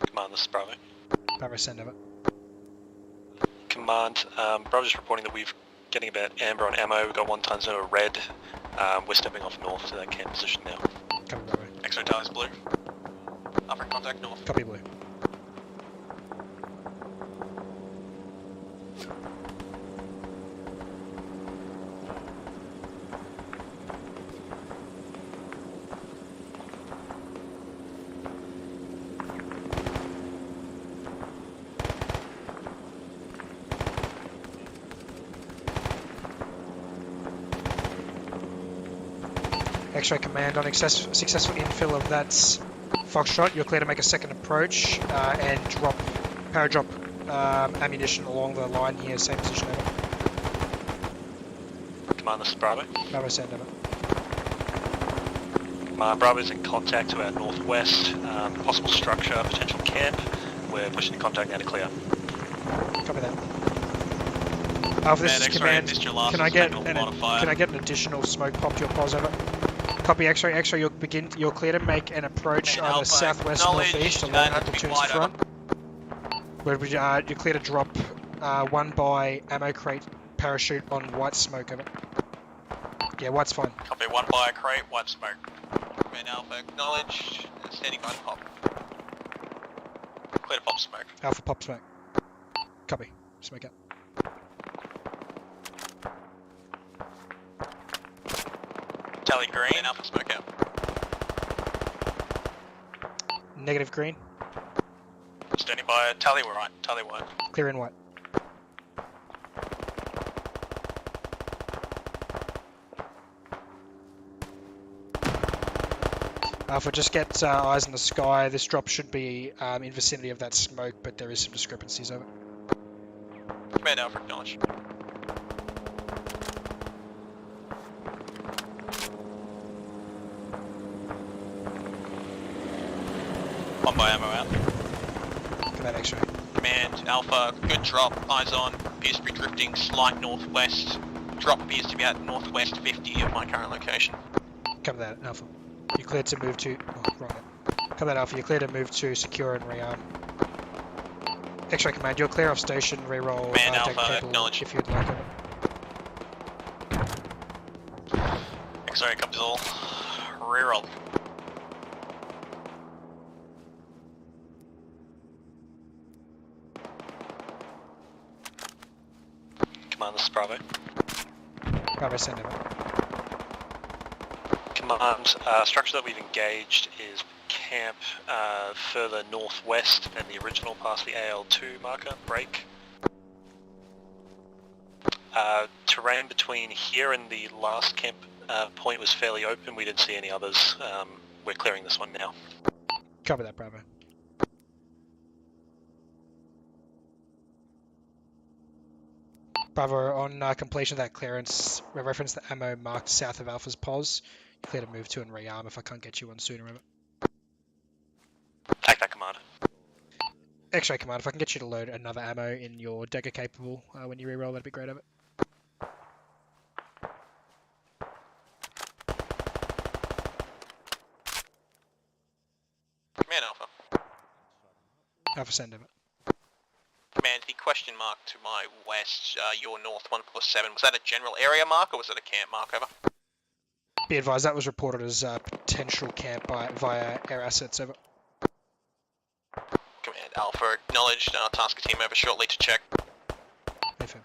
Command, this is Bravo. Bravo, send over. Command, Bravo just reporting that we're getting about amber on ammo. We've got 1 time zone of red. We're stepping off north to that camp position now. Copy, Bravo. X-ray tires blue. Offering contact north. Copy, blue. X-ray command on successful infill of that Foxtrot. You're clear to make a second approach and paradrop ammunition along the line here. Same position, over. Command, this is Bravo. Bravo, send over. Command, Bravo's in contact to our northwest. Possible structure, potential camp. We're pushing the contact now to clear. Copy that. Alpha, this is command. Can I get an additional smoke pop to your pos, over? Copy, X-ray. X-ray, you're clear to make an approach on the southwest northeast along that platoon's front. You're clear to drop 1 by ammo crate parachute on white smoke, over. Yeah, white's fine. Copy, 1 by crate, white smoke. Command Alpha, acknowledge, standing by to pop. Clear to pop smoke. Alpha, pop smoke. Copy, smoke out. Tally green, Alpha smoke out. Negative green. Standing by, tally we're right, tally white. Clear in white. Alpha, just get eyes in the sky. This drop should be in vicinity of that smoke, but there is some discrepancies, over. Command Alpha, acknowledge. One by ammo out. Command X-ray. Command Alpha, good drop, eyes on, appears to be drifting slight northwest. Drop appears to be at northwest 50 of my current location. Cover that, Alpha. You're cleared to move to... Oh, wrong one. Cover that, Alpha. You're cleared to move to secure and rearm. X-ray command, you're clear off station, reroll Alpha, acknowledge. If you'd like, over. X-ray comes all. Reroll. Command, this is Bravo. Bravo, send over. Command, structure that we've engaged is camp further northwest than the original past the AL2 marker, break. Terrain between here and the last camp point was fairly open, we didn't see any others. We're clearing this one now. Cover that, Bravo. Bravo, on completion of that clearance, reference the ammo marked south of Alpha's pos. You're clear to move to and rearm if I can't get you one sooner, over. Take that, Commander. X-ray command, if I can get you to load another ammo in your dagger capable when you reroll, that'd be great, over. Command Alpha. Alpha, send over. Command, the question mark to my west, your north 147, was that a general area mark or was it a camp mark, over? Be advised, that was reported as potential camp via air assets, over. Command Alpha, acknowledged, and I'll task a team over shortly to check. FM.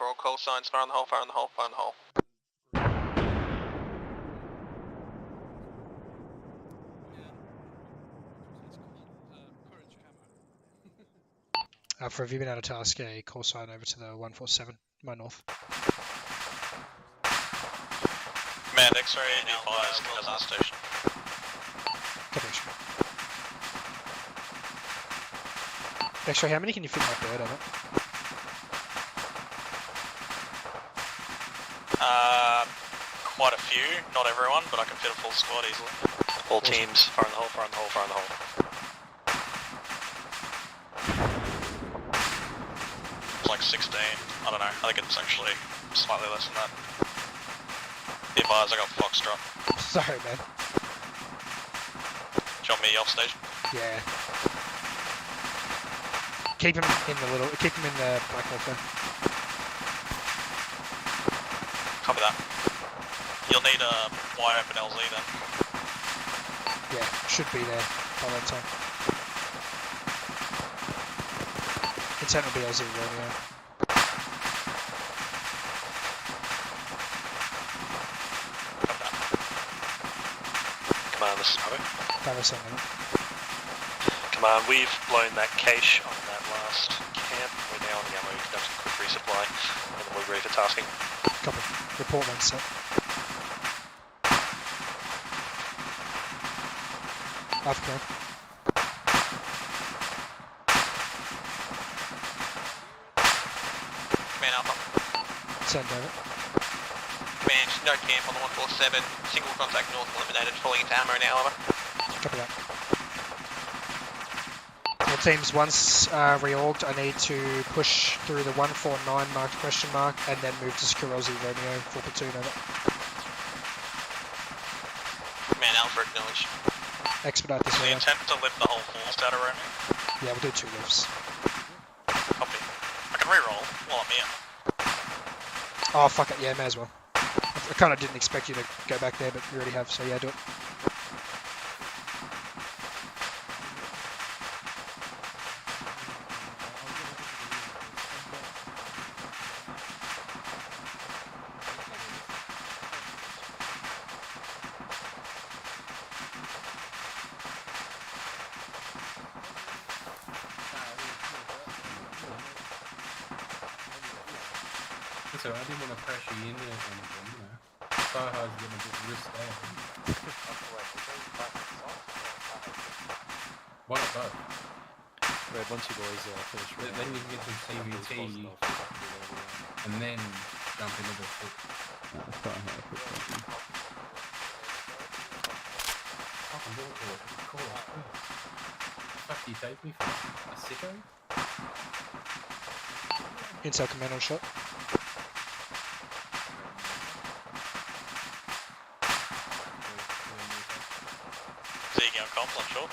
for all call signs. Fire on the hole, fire on the hole, fire on the hole. For have you been able to task a call sign over to the 147, my north? Command X-ray, be advised, as our station. Copy, X-ray. X-ray, how many can you fit in that bird over? Quite a few, not everyone, but I can fit a full squad easily. All teams, fire in the hole, fire in the hole, fire in the hole. It's like 16, I don't know, I think it's actually slightly less than that. Be advised, I got Foxtrot. Sorry, man. Do you want me off station? Yeah. Keep him in the black hole there. Copy that. You'll need a wide open LZ then. Yeah, should be there by that time. Intent will be LZ Romeo. Command, this is Bravo. Bravo 7 minute. Command, we've blown that cache on that last camp. We're now on the ammo, conducting quick resupply, and then we're ready for tasking. Copy. Report when set. APCA. Command Alpha. Send over. Command, no camp on the 147. Single contact north eliminated, falling into Arma now, over. Copy that. All teams, once reorged, I need to push through the 149 marked question mark and then move to Skirozzi Romeo for platoon over. Command Alpha acknowledge. Expedite this The way. intent to lift the whole force out of Romeo? Yeah, we'll do 2 lifts. Copy. I can re-roll while I'm here. Oh, fuck it, yeah, may as well. I kind of didn't expect you to go back there, but you already have, so yeah, do it. So I didn't want to pressure you into it or anything, you know. Farhad's getting a bit risked out. Why not both? Red, once you boys finish Then you can get some CVT and then jump into the foot. Fucking door to it. Cool. Fuck do you take me for? A sicko? Inside command on shot. Zeke on comp, I'm sure.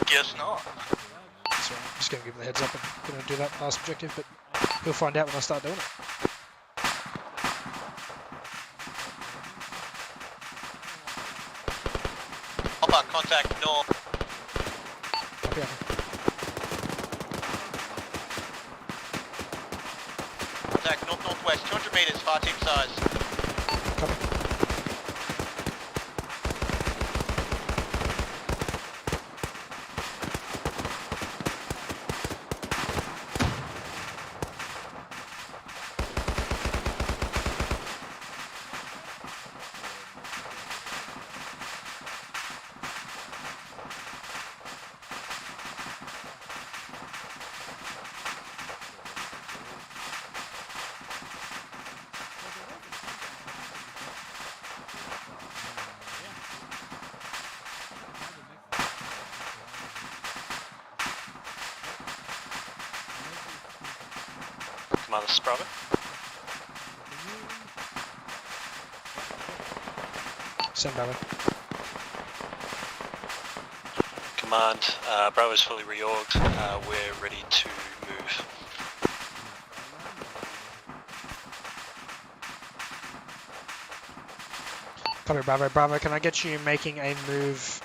Guess not. So I'm just going to give him the heads up and going to do that last objective, but he'll find out when I start doing it. Alpha, contact north. Copy, Contact north-northwest, 200 meters, fire team size. Commander, this is Bravo. Send Bravo. Command, Bravo's fully reorged. We're ready to move. Copy, Bravo. Bravo, can I get you making a move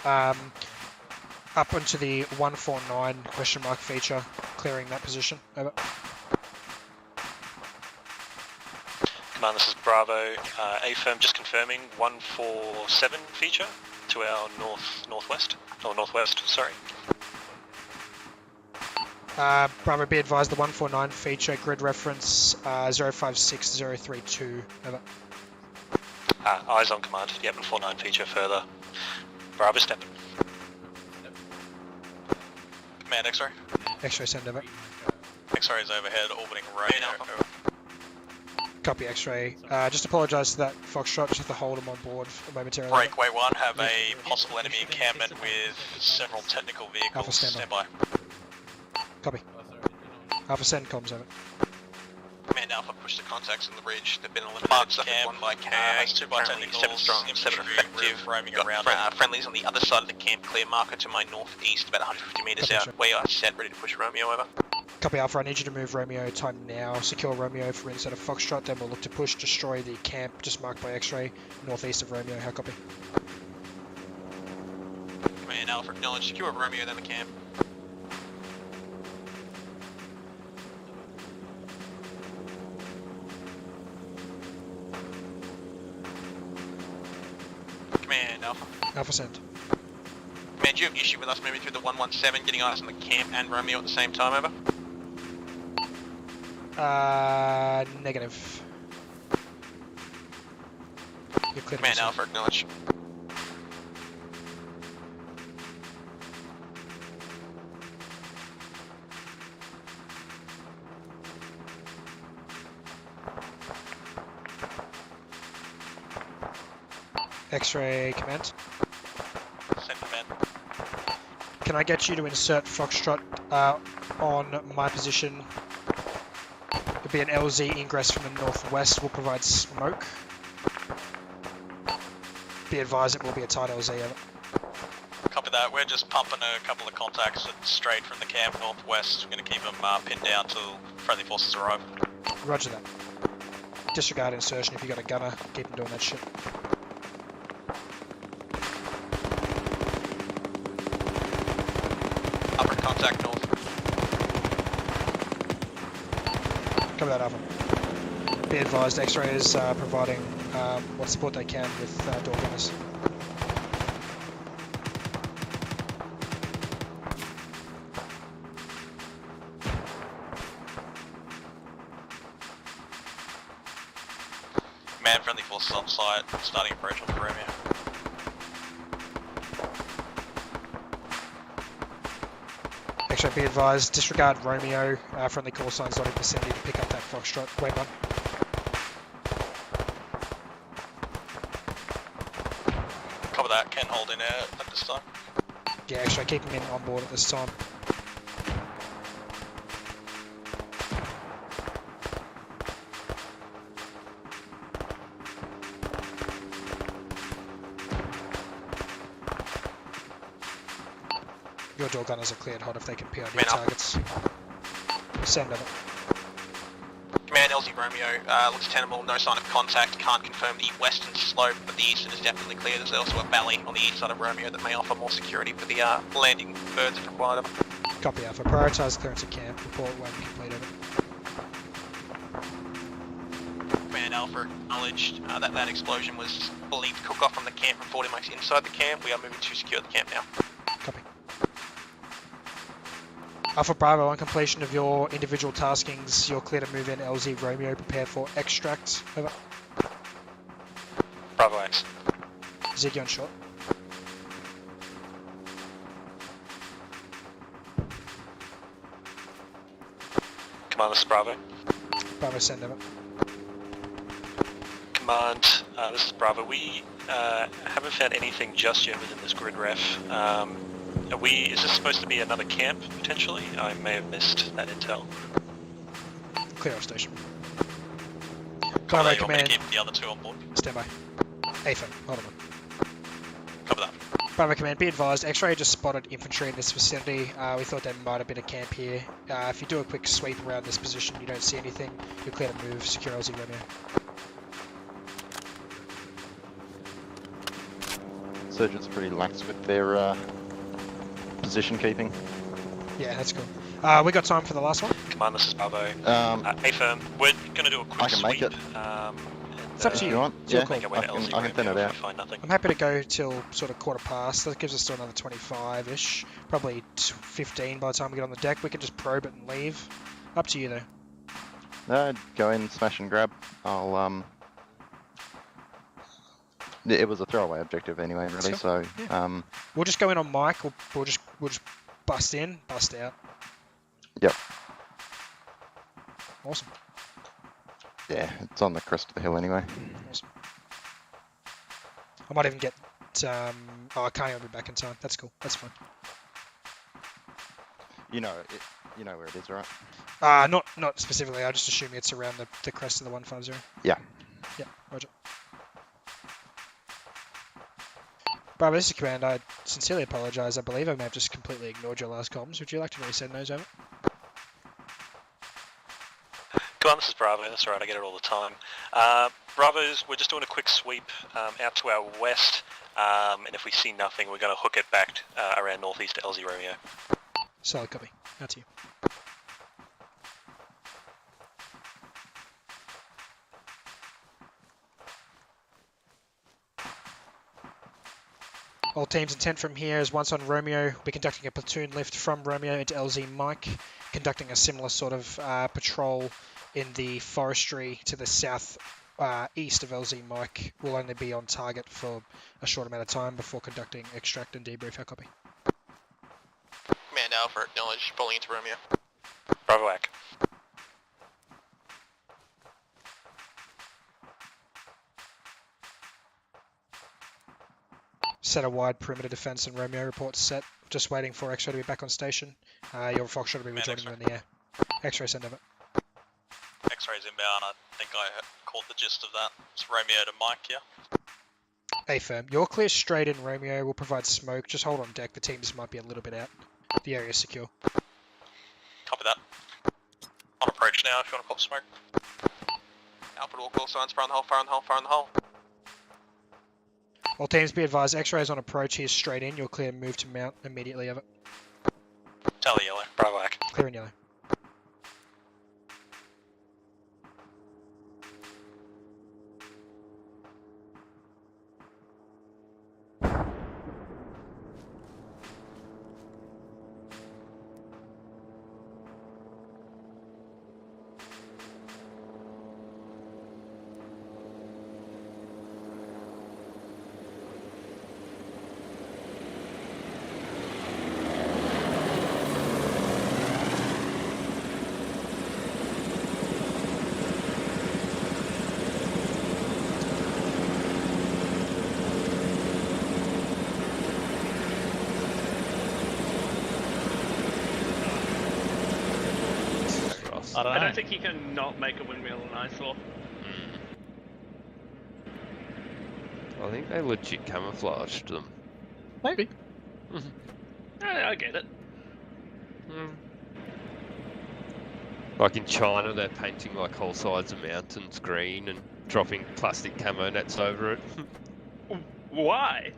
Up onto the 149 question mark feature, clearing that position. Over. Command, this is Bravo. A-firm just confirming 147 feature to our northwest, sorry. Bravo, be advised the 149 feature, grid reference 056032. Over. Eyes on command. Yep, 149 feature further. Bravo, stepping. Command, X-ray. X-ray, send over. X-ray is overhead, orbiting radio. Copy, X-ray. Just apologise to that Foxtrot, just have to hold him on board momentarily. Breakaway 1, have a possible enemy encampment with several technical vehicles. Alpha, stand by. Copy. Alpha, send comms over. Command Alpha, push the contacts on the ridge. They've been eliminated. Camp, 1 by KA, has 2 by technicals, 7 strong, 7 effective. Roaming around. Friendlies on the other side of the camp, clear marker to my northeast, about 150 metres out. We are set, ready to push Romeo over. Copy, Alpha, I need you to move Romeo, time now. Secure Romeo for inside of Foxtrot, then we'll look to push, destroy the camp, just marked by X-ray, northeast of Romeo. How copy? Command Alpha, acknowledge. Secure Romeo, then the camp. Command Alpha. Alpha, send. Command, you have issue with us moving through the 117, getting eyes on the camp and Romeo at the same time, over? Negative. You're clear. Command Alpha, acknowledge. X-ray command. Send command. Can I get you to insert Foxtrot on my position? It'll be an LZ ingress from the northwest. Will provide smoke. Be advised, it will be a tight LZ. Over. Copy that. We're just pumping a couple of contacts straight from the camp northwest. We're going to keep them pinned down till friendly forces arrive. Roger that. Disregard insertion if you got a gunner. Keep them doing that shit. Upper contact north. Cover that, Alpha. Be advised, X-ray is providing what support they can with door gunners. Man, friendly forces on site, starting approach on the Romeo. X-ray, be advised, disregard Romeo, friendly call signs not in vicinity to pick up that Foxtrot. Wait one. Cover that, can hold in air at this time. Yeah, X-ray, keep him in on board at this time. Your door gunners are cleared hot if they can PID targets. Send over. Command LZ Romeo, looks tenable, no sign of contact, can't confirm the western slope, but the eastern is definitely clear. There's also a valley on the east side of Romeo that may offer more security for the landing birds if required. Copy Alpha, prioritise clearance of camp, report when complete over. Command Alpha acknowledged that explosion was believed to cook off from the camp, reporting marks inside the camp. We are moving to secure the camp now. Copy. Alpha Bravo, on completion of your individual taskings, you're clear to move in LZ Romeo, prepare for extract. Over. Bravo X. Ziggy on shot. Command, this is Bravo. Bravo, send over. Command, this is Bravo. We haven't found anything just yet within this grid ref. Is this supposed to be another camp, potentially? I may have missed that intel. Clear off station. Bravo, Bravo command. Keep the other two on board. Stand by. AFM, hold on. Cover that. Bravo command, be advised, X-ray just spotted infantry in this vicinity. We thought there might have been a camp here. If you do a quick sweep around this position, you don't see anything, you're clear to move, secure LZ Romeo. Surgeons are pretty lax with their position keeping. Yeah, that's cool. We got time for the last one? Command, this is Bravo. A firm. We're going to do a quick I can make sweep. it. It's up to If you. you want. It's your Yeah, call. I can thin it out. Find nothing. I'm happy to go till sort of 15:15. That gives us still another 25-ish. Probably 15 by the time we get on the deck. We can just probe it and leave. Up to you though. No, go in, smash and grab. I'll it was a throwaway objective anyway, really. Cool. So Yeah. We'll just go in on Mike. We'll just bust in, bust out. Yep. Awesome. Yeah, it's on the crest of the hill anyway. Awesome. I might even get. I can't even be back in time. That's cool. That's fine. You know where it is, right? Not specifically. I just assume it's around the crest of the 150. Yeah. Yeah. Roger. Bravo, this is Command. I sincerely apologise. I believe I may have just completely ignored your last comms. Would you like to resend those over? Command, this is Bravo. That's alright, I get it all the time. Bravos, we're just doing a quick sweep out to our west, and if we see nothing, we're going to hook it back around northeast to LZ Romeo. Solid copy. Out to you. All teams intent from here is once on Romeo, we'll be conducting a platoon lift from Romeo into LZ Mike, conducting a similar sort of patrol in the forestry to the south east of LZ Mike. We'll only be on target for a short amount of time before conducting extract and debrief. Our copy. Command Alpha, acknowledge, falling into Romeo. Bravo AC. Set a wide perimeter defense and Romeo reports set. Just waiting for X-ray to be back on station. Your Foxtrot will be rejoining you in the air. X-ray, send over. X-rays inbound, I think I caught the gist of that. It's Romeo to Mike, yeah? A firm. You're clear straight in, Romeo. We'll provide smoke. Just hold on deck. The teams might be a little bit out. The area is secure. Copy that. On approach now if you want to pop smoke. Alpha to all call signs, fire on the hole, fire on the hole, fire on the hole. All teams be advised, X-rays on approach. He is straight in. You're clear. Move to mount immediately. Over. Tally yellow. Bravo AC. Clear in yellow. I don't think you can not make a windmill in Eyesore. I think they legit camouflaged them. Maybe. I get it. Like in China, they're painting like whole sides of mountains green and dropping plastic camo nets over it. Why?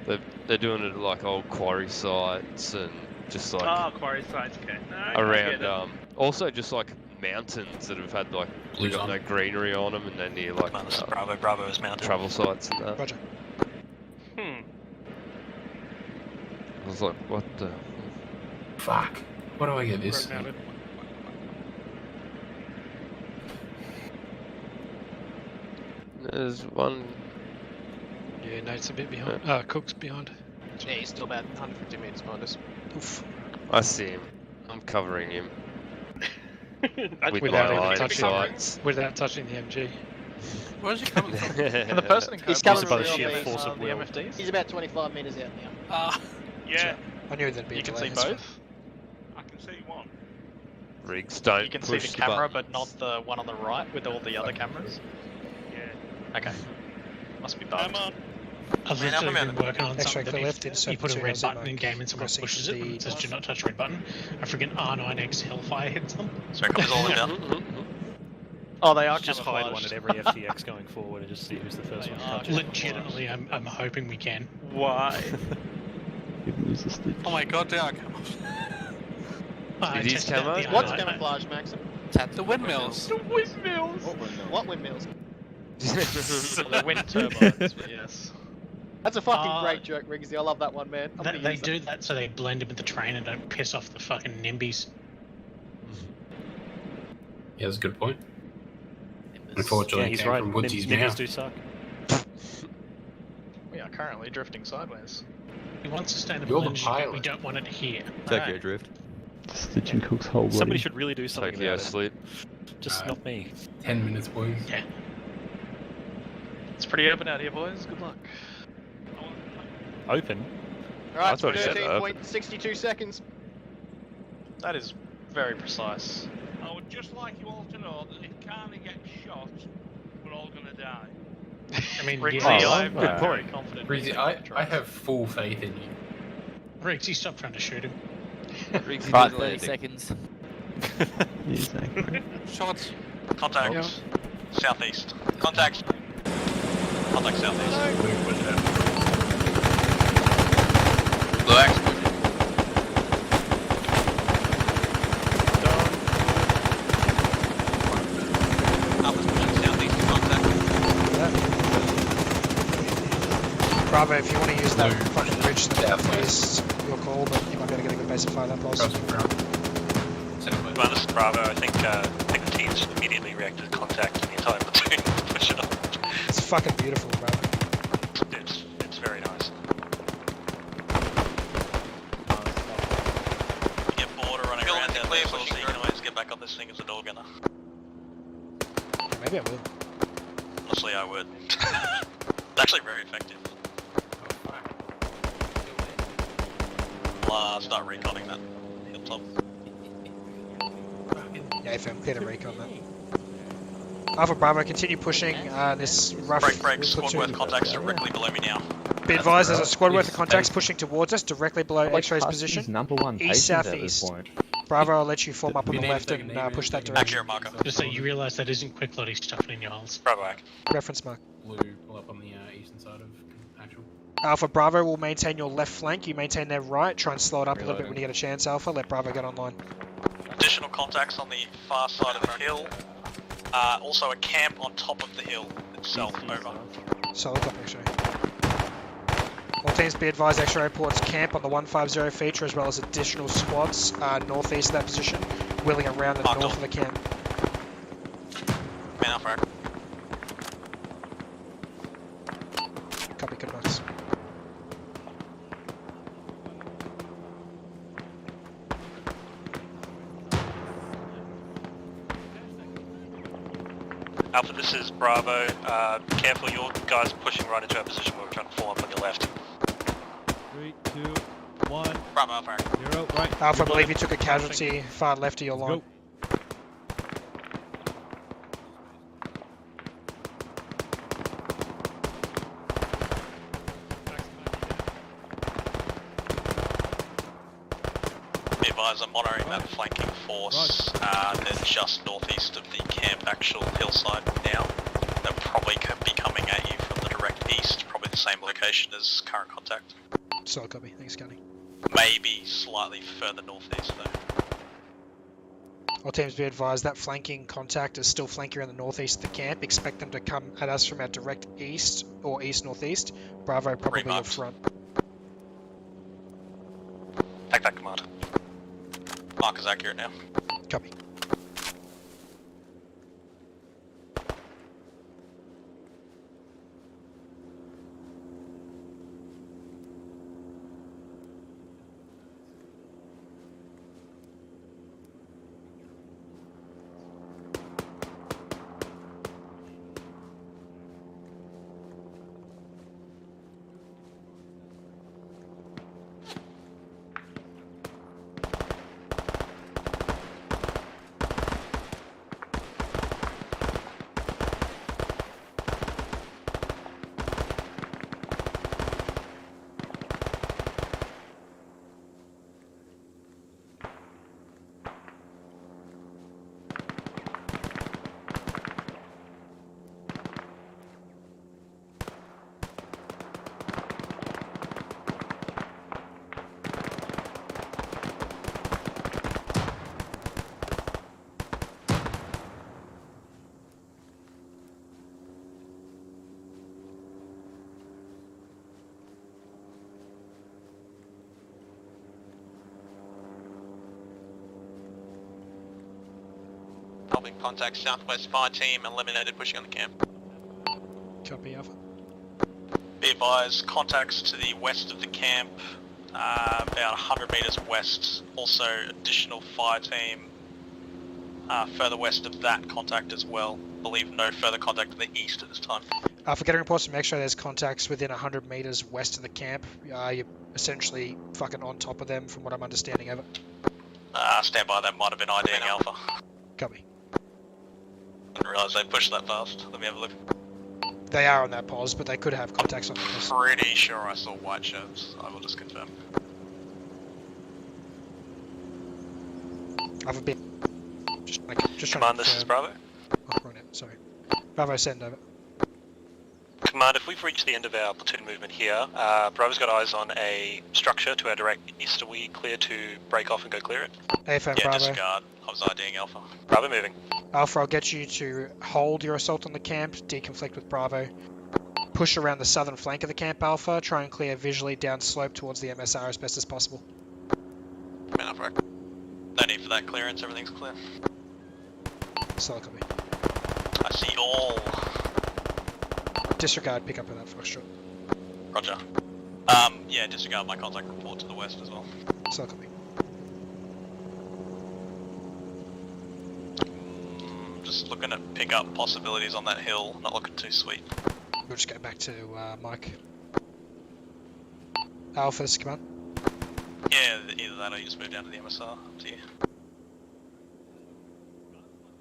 They're doing it at like old quarry sites and just like quarry sites, okay. No, around also just like mountains that have had like got no greenery on them, and they're near like Bravo is mounted. travel sites and that. Roger. I was like, what the? Fuck. What do I get this? There's one. Yeah, Nate's a bit behind. Cook's behind. Yeah, he's still about 150 metres behind us. Oof. I see him. I'm covering him. With Without my even line touching sights. Without touching the MG. Where's he coming from? And the person in He's Cobra coming by the is sheer on force of the will. MFDs? He's about 25 metres out now. Yeah. I knew there'd be You a can delay. see that's fine. both. I can see one. Rigs don't You can see push the camera, button. but not the one on the right with all the other cameras. Yeah. Okay. Must be bugged. I've literally been working on X-ray something that clear left, if insert you put a two red LZ button in Mike. game and someone Crossing pushes it and it says the do not touch red button, a freaking R9X Hellfire hits them. Sorry, comes all inbound. Oh, they are Just hide one camouflaged. at every FTX going forward and just see who's the first one to touch it. Legitimately, I'm hoping we can. Why? Give me There's a stitch. Oh my god, they are It is camo? What's camouflage, Maxim? The windmills. The windmills. What windmills? The wind turbines, but yes. That's a fucking great joke, Riggsy. I love that one, man. I'm gonna They use do that so they blend in with the train and don't piss off the fucking NIMBYs. Yeah, that's a good point. Unfortunately, Yeah, he's came right. from Woodsy's NIMBYs mouth. do suck. We are currently drifting sideways. We want sustainable You're the energy, but we pilot. don't want it here. Tokyo drift. Stitching Cook's whole body. Somebody should really do something Tokyo about it. sleep. Just not me. 10 minutes, boys. Yeah. It's pretty open out here, boys. Good luck. Open? Alright, I thought he said 13.62 seconds. That is very precise. I would just like you all to know that if Carney gets shot, we're all gonna die. I mean, Riggsy, yeah. I'm good very point. confident. Riggsy, I have full faith in you. Riggsy, stop trying to shoot him. Riggsy Right, did 30 landing. seconds. Exactly. Shots. Contact. Yeah. Southeast. Contact. Contact southeast. Blue X. Alpha's pushing southeast to contact. Bravo, if you want to use that fucking bridge to the northeast, your call, but you might be able to get a good base of fire that pulse. Well, this is Bravo. I think the teams immediately reacted to contact and the entire platoon pushed it up. It's fucking beautiful, Bravo. It's very nice. You get bored or running around down there, so you can always get back on this thing as a door gunner. Maybe I will. Honestly, I would. It's actually very effective. I'll start reconning that hilltop. Yeah, if I'm clear to recon that. Alpha Bravo, continue pushing this rough Break, squad platoon. worth contacts directly below me now. Be advised, there's a squad worth of contacts pushing towards us, directly below X-Ray's Husky's position. number one East patient at this southeast. point. Bravo, I'll let you form up on the left and push that direction. Accurate marker. Just so you realise that isn't quick loading stuff in your holes. Bravo Ack. Reference mark. Blue, pull up on the eastern side of actual. Alpha Bravo will maintain your left flank, you maintain their right, try and slow it up a little bit when you get a chance, Alpha, let Bravo get online. Additional contacts on the far side of the hill. Also a camp on top of the hill itself, over. Solid copy, X-Ray. All teams be advised, X-Ray reports camp on the 150 feature as well as additional squads northeast of that position, wheeling around the north of the camp. Man Alpha Ack. Copy, good marks. Alpha, this is Bravo. Careful, your guys pushing right into our position where we're trying to form up on your left. 3, 2, 1. Bravo Alpha Ack. 0, right. Alpha, I believe you took a casualty far left of your line. Go. Be advised, I'm monitoring that flanking force. They're just northeast of the camp actual hillside now. They'll probably be coming at you from the direct east, probably the same location as current contact. Solid copy, thanks, Scotty. Maybe slightly further northeast though. All teams be advised that flanking contact is still flanking around the northeast of the camp. Expect them to come at us from our direct east or east-northeast. Bravo, probably your front. Take that command. Mark is accurate now. Copy. copy. Contact Southwest Fire Team, eliminated, pushing on the camp. Copy, Alpha. Be advised, contacts to the west of the camp, about 100 metres west. Also, additional fire team further west of that contact as well. Believe no further contact to the east at this time. For getting reports from X-ray, there's contacts within 100 metres west of the camp. You're essentially fucking on top of them, from what I'm understanding. Over. Stand by, that might have been IDing Alpha. Copy. Didn't realise they pushed that fast. Let me have a look. They are on that pause, but they could have contacts on the pause. Pretty sure I saw white shirts. I will just confirm. I've a bit. Just Command, this is Bravo. Oh, wrong now, sorry. Bravo, send over. Command, if we've reached the end of our platoon movement here, Bravo's got eyes on a structure to our direct east. Are we clear to break off and go clear it? AFM, yeah, Bravo. Disregard. I was IDing Alpha. Bravo moving. Alpha, I'll get you to hold your assault on the camp, deconflict with Bravo. Push around the southern flank of the camp, Alpha. Try and clear visually down slope towards the MSR as best as possible. Command, Alpha. No need for that clearance, everything's clear. Solid copy. I see all. Disregard, pick up with that foxtrot. Roger. Yeah, disregard my contact report to the west as well. Solid copy. Just looking at pick up possibilities on that hill, not looking too sweet. We'll just go back to Mike. Alpha, this is command. Yeah, either that or you just move down to the MSR, up to you.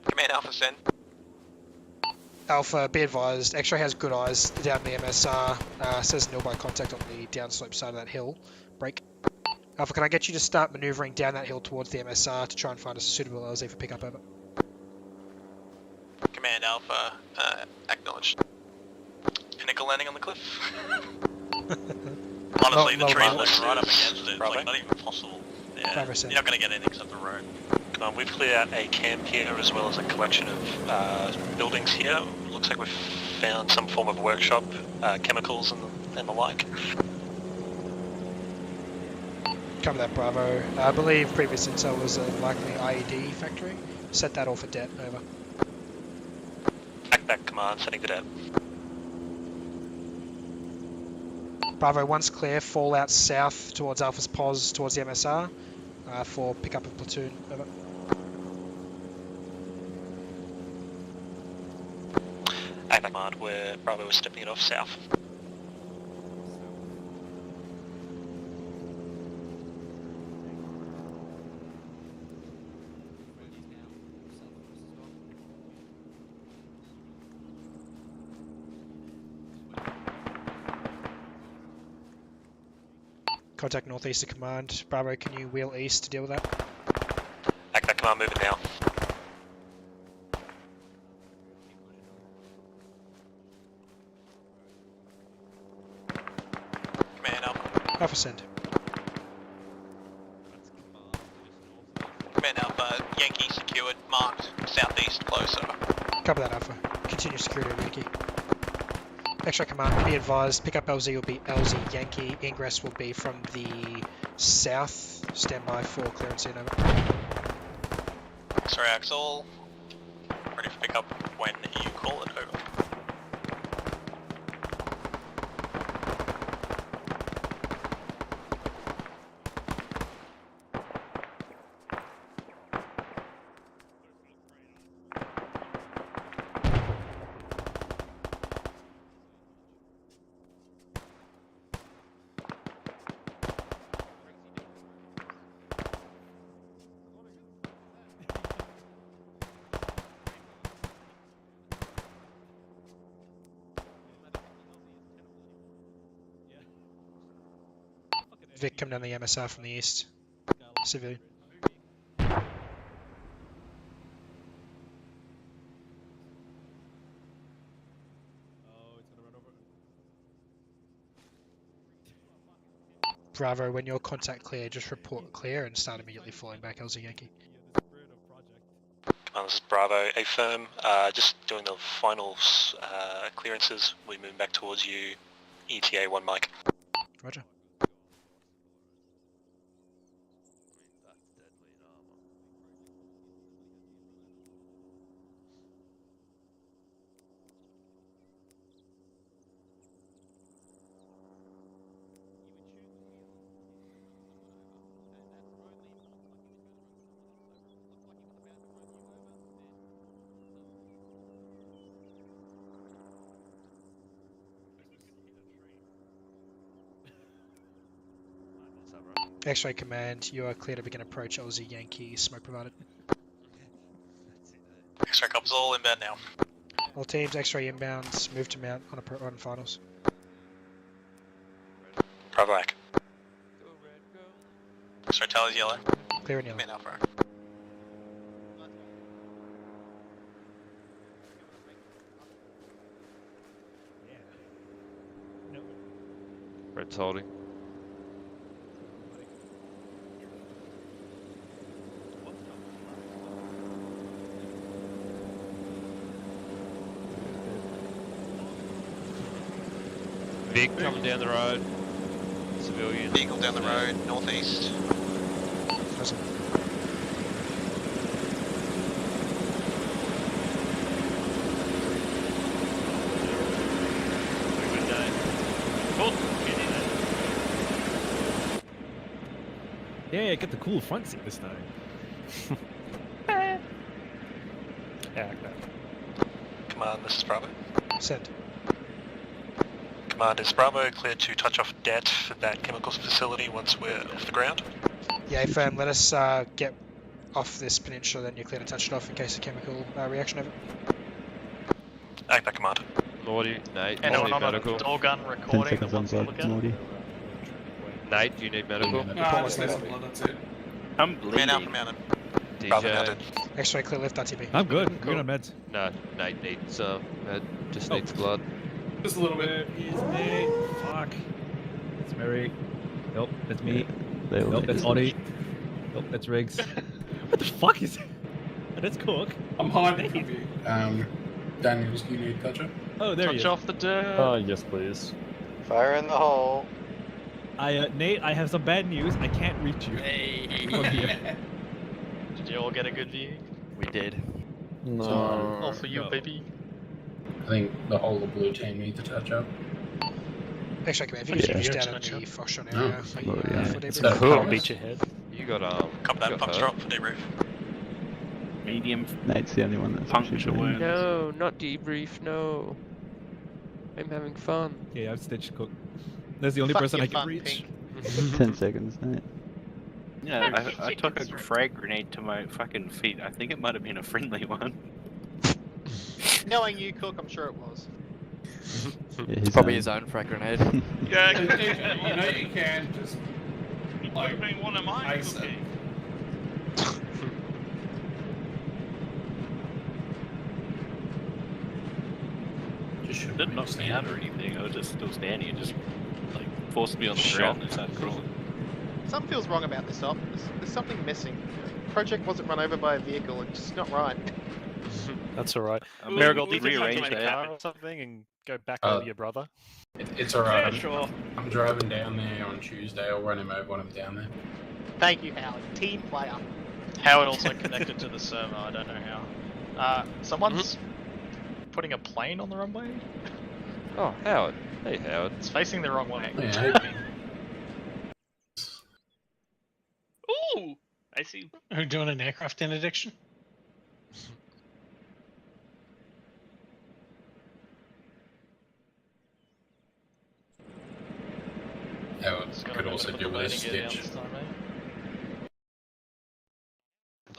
Command Alpha, send. Alpha, be advised, X-ray has good eyes down the MSR, says nil by contact on the downslope side of that hill. Break. Alpha, can I get you to start manoeuvring down that hill towards the MSR to try and find a suitable LZ for pickup, over? Command Alpha, acknowledged. Pinnacle landing on the cliff. Honestly, No, the trees no, look right up against it, it's like not even possible. Yeah, you're not going to get anything except the road. We've cleared out a camp here as well as a collection of buildings here. Looks like we've found some form of workshop, chemicals and the like. Cover that, Bravo. I believe previous intel was a likely IED factory. Set that all for debt, over. Back command, setting the debt. Bravo, once clear, fall out south towards Alpha's pos towards the MSR for pickup of platoon, over. Back command, where Bravo was stepping it off south. Contact northeast of command. Bravo, can you wheel east to deal with that? Back command, moving now. Command Alpha. Alpha, send. Command Alpha, Yankee secured, marked, southeast, close, over. Cover that, Alpha. Continue security of Yankee. X-ray command, be advised, pickup LZ will be LZ Yankee, ingress will be from the south, stand by for clearance in, over. X-ray Axel, ready for pickup when you call it, over. Vic, come down the MSR from the east. Civilian. Bravo, when your contact clear, just report clear and start immediately falling back, LZ Yankee. This is Bravo, a firm, just doing the final clearances. We move back towards you, ETA 1 Mike. Roger. X-ray command, you are clear to begin approach Aussie Yankee, smoke provided. X-ray cops all inbound now. All teams, X-ray inbounds, move to mount on finals. Bravo back. X-ray tell is yellow. Clear and yellow. Man Alpha. Red's holding. Vic coming down the road. Civilian. Vehicle down the road, northeast. Yeah, get the cool front seat this time. Yeah, Command, this is Bravo. Send. Command, is Bravo clear to touch off DET for that chemicals facility once we're off the ground? Yeah, firm, let us get off this peninsula, then you're clear to touch it off in case of chemical reaction over. Act that, Command. Morty, Nate, Anyone you on need a medical? door gun 10 recording that seconds on wants to look blood, at Morty. Nate, do you need medical? Just need some blood, that's it. I'm bleeding. Man Alpha mounted. Bravo DJ. mounted. X-ray clear left RTB. I'm good. We're on meds. No, Nate needs med. Just needs blood. Just a little bit. Is Nate? Fuck. It's Mary. Nope, that's me. They all Nope, need that's it. Audie. Nope, that's Riggs. What the fuck is it? That's Cook. I'm hiding from you. Daniels, do you need touch-up? Oh, there Touch you off the dirt. Yes, please. Fire in the hole. Nate, I have some bad news. I can't reach you. From here. Did you all get a good view? We did. No. All for you, No. baby. I think the whole of blue team needs a touch-up. X-ray command, if you Yeah. can use Yeah. down in the Foxtrot No. area for, Yeah. for It's debrief. Cool. beat your head. You got Copy that, you got pumps hurt. drop for debrief. Medium Nate's the only one that's actually puncture bleeding. wound. No, not debrief. No. I'm having fun. Yeah, I've stitched Cook. That's the only Fuck person your I can fun, reach. Pink. 10 seconds, Nate. Yeah, I took a frag grenade to my fucking feet. I think it might have been a friendly one. Knowing you, Cook, I'm sure it was. Yeah, he's Probably his own frag grenade. Yeah, you know you can just it could have been one of mine. ice it. Just should Didn't knock me out or anything. I was just still standing and just like forced me on the ground and started crawling. Something feels wrong about this op. There's something missing. Project wasn't run over by a vehicle. It's just not right. That's alright. We- Marigold, we did you rearranged have to make that. a car or something and go back Uh, over your brother? It's alright. Yeah, sure. I'm driving down there on Tuesday. I'll run him over when I'm down there. Thank you, Howard. Team player. Howard also connected to the server. I don't know how. Someone's putting a plane on the runway. Oh, Howard. Hey, Howard. It's facing the wrong way. Yeah. Ooh! I see. Are we doing an aircraft interdiction? Howard could also do with a stitch.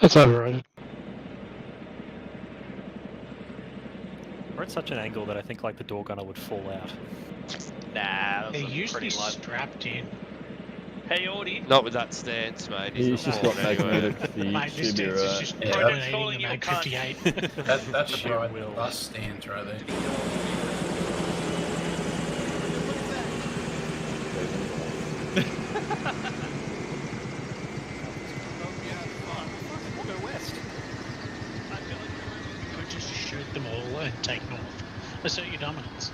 That's overrated. We're at such an angle that I think like the door gunner would fall out. Nah, They're that's usually pretty light. strapped in. Hey, Audie. Not with that stance, mate. He's just not got falling anywhere. magnetic feet, Mate, this should be stance is right. just Yeah, protonating the Mag 58. That's the Sheer right will. bus stance right there. We'll go west. You could just shoot them all and take north. Assert your dominance.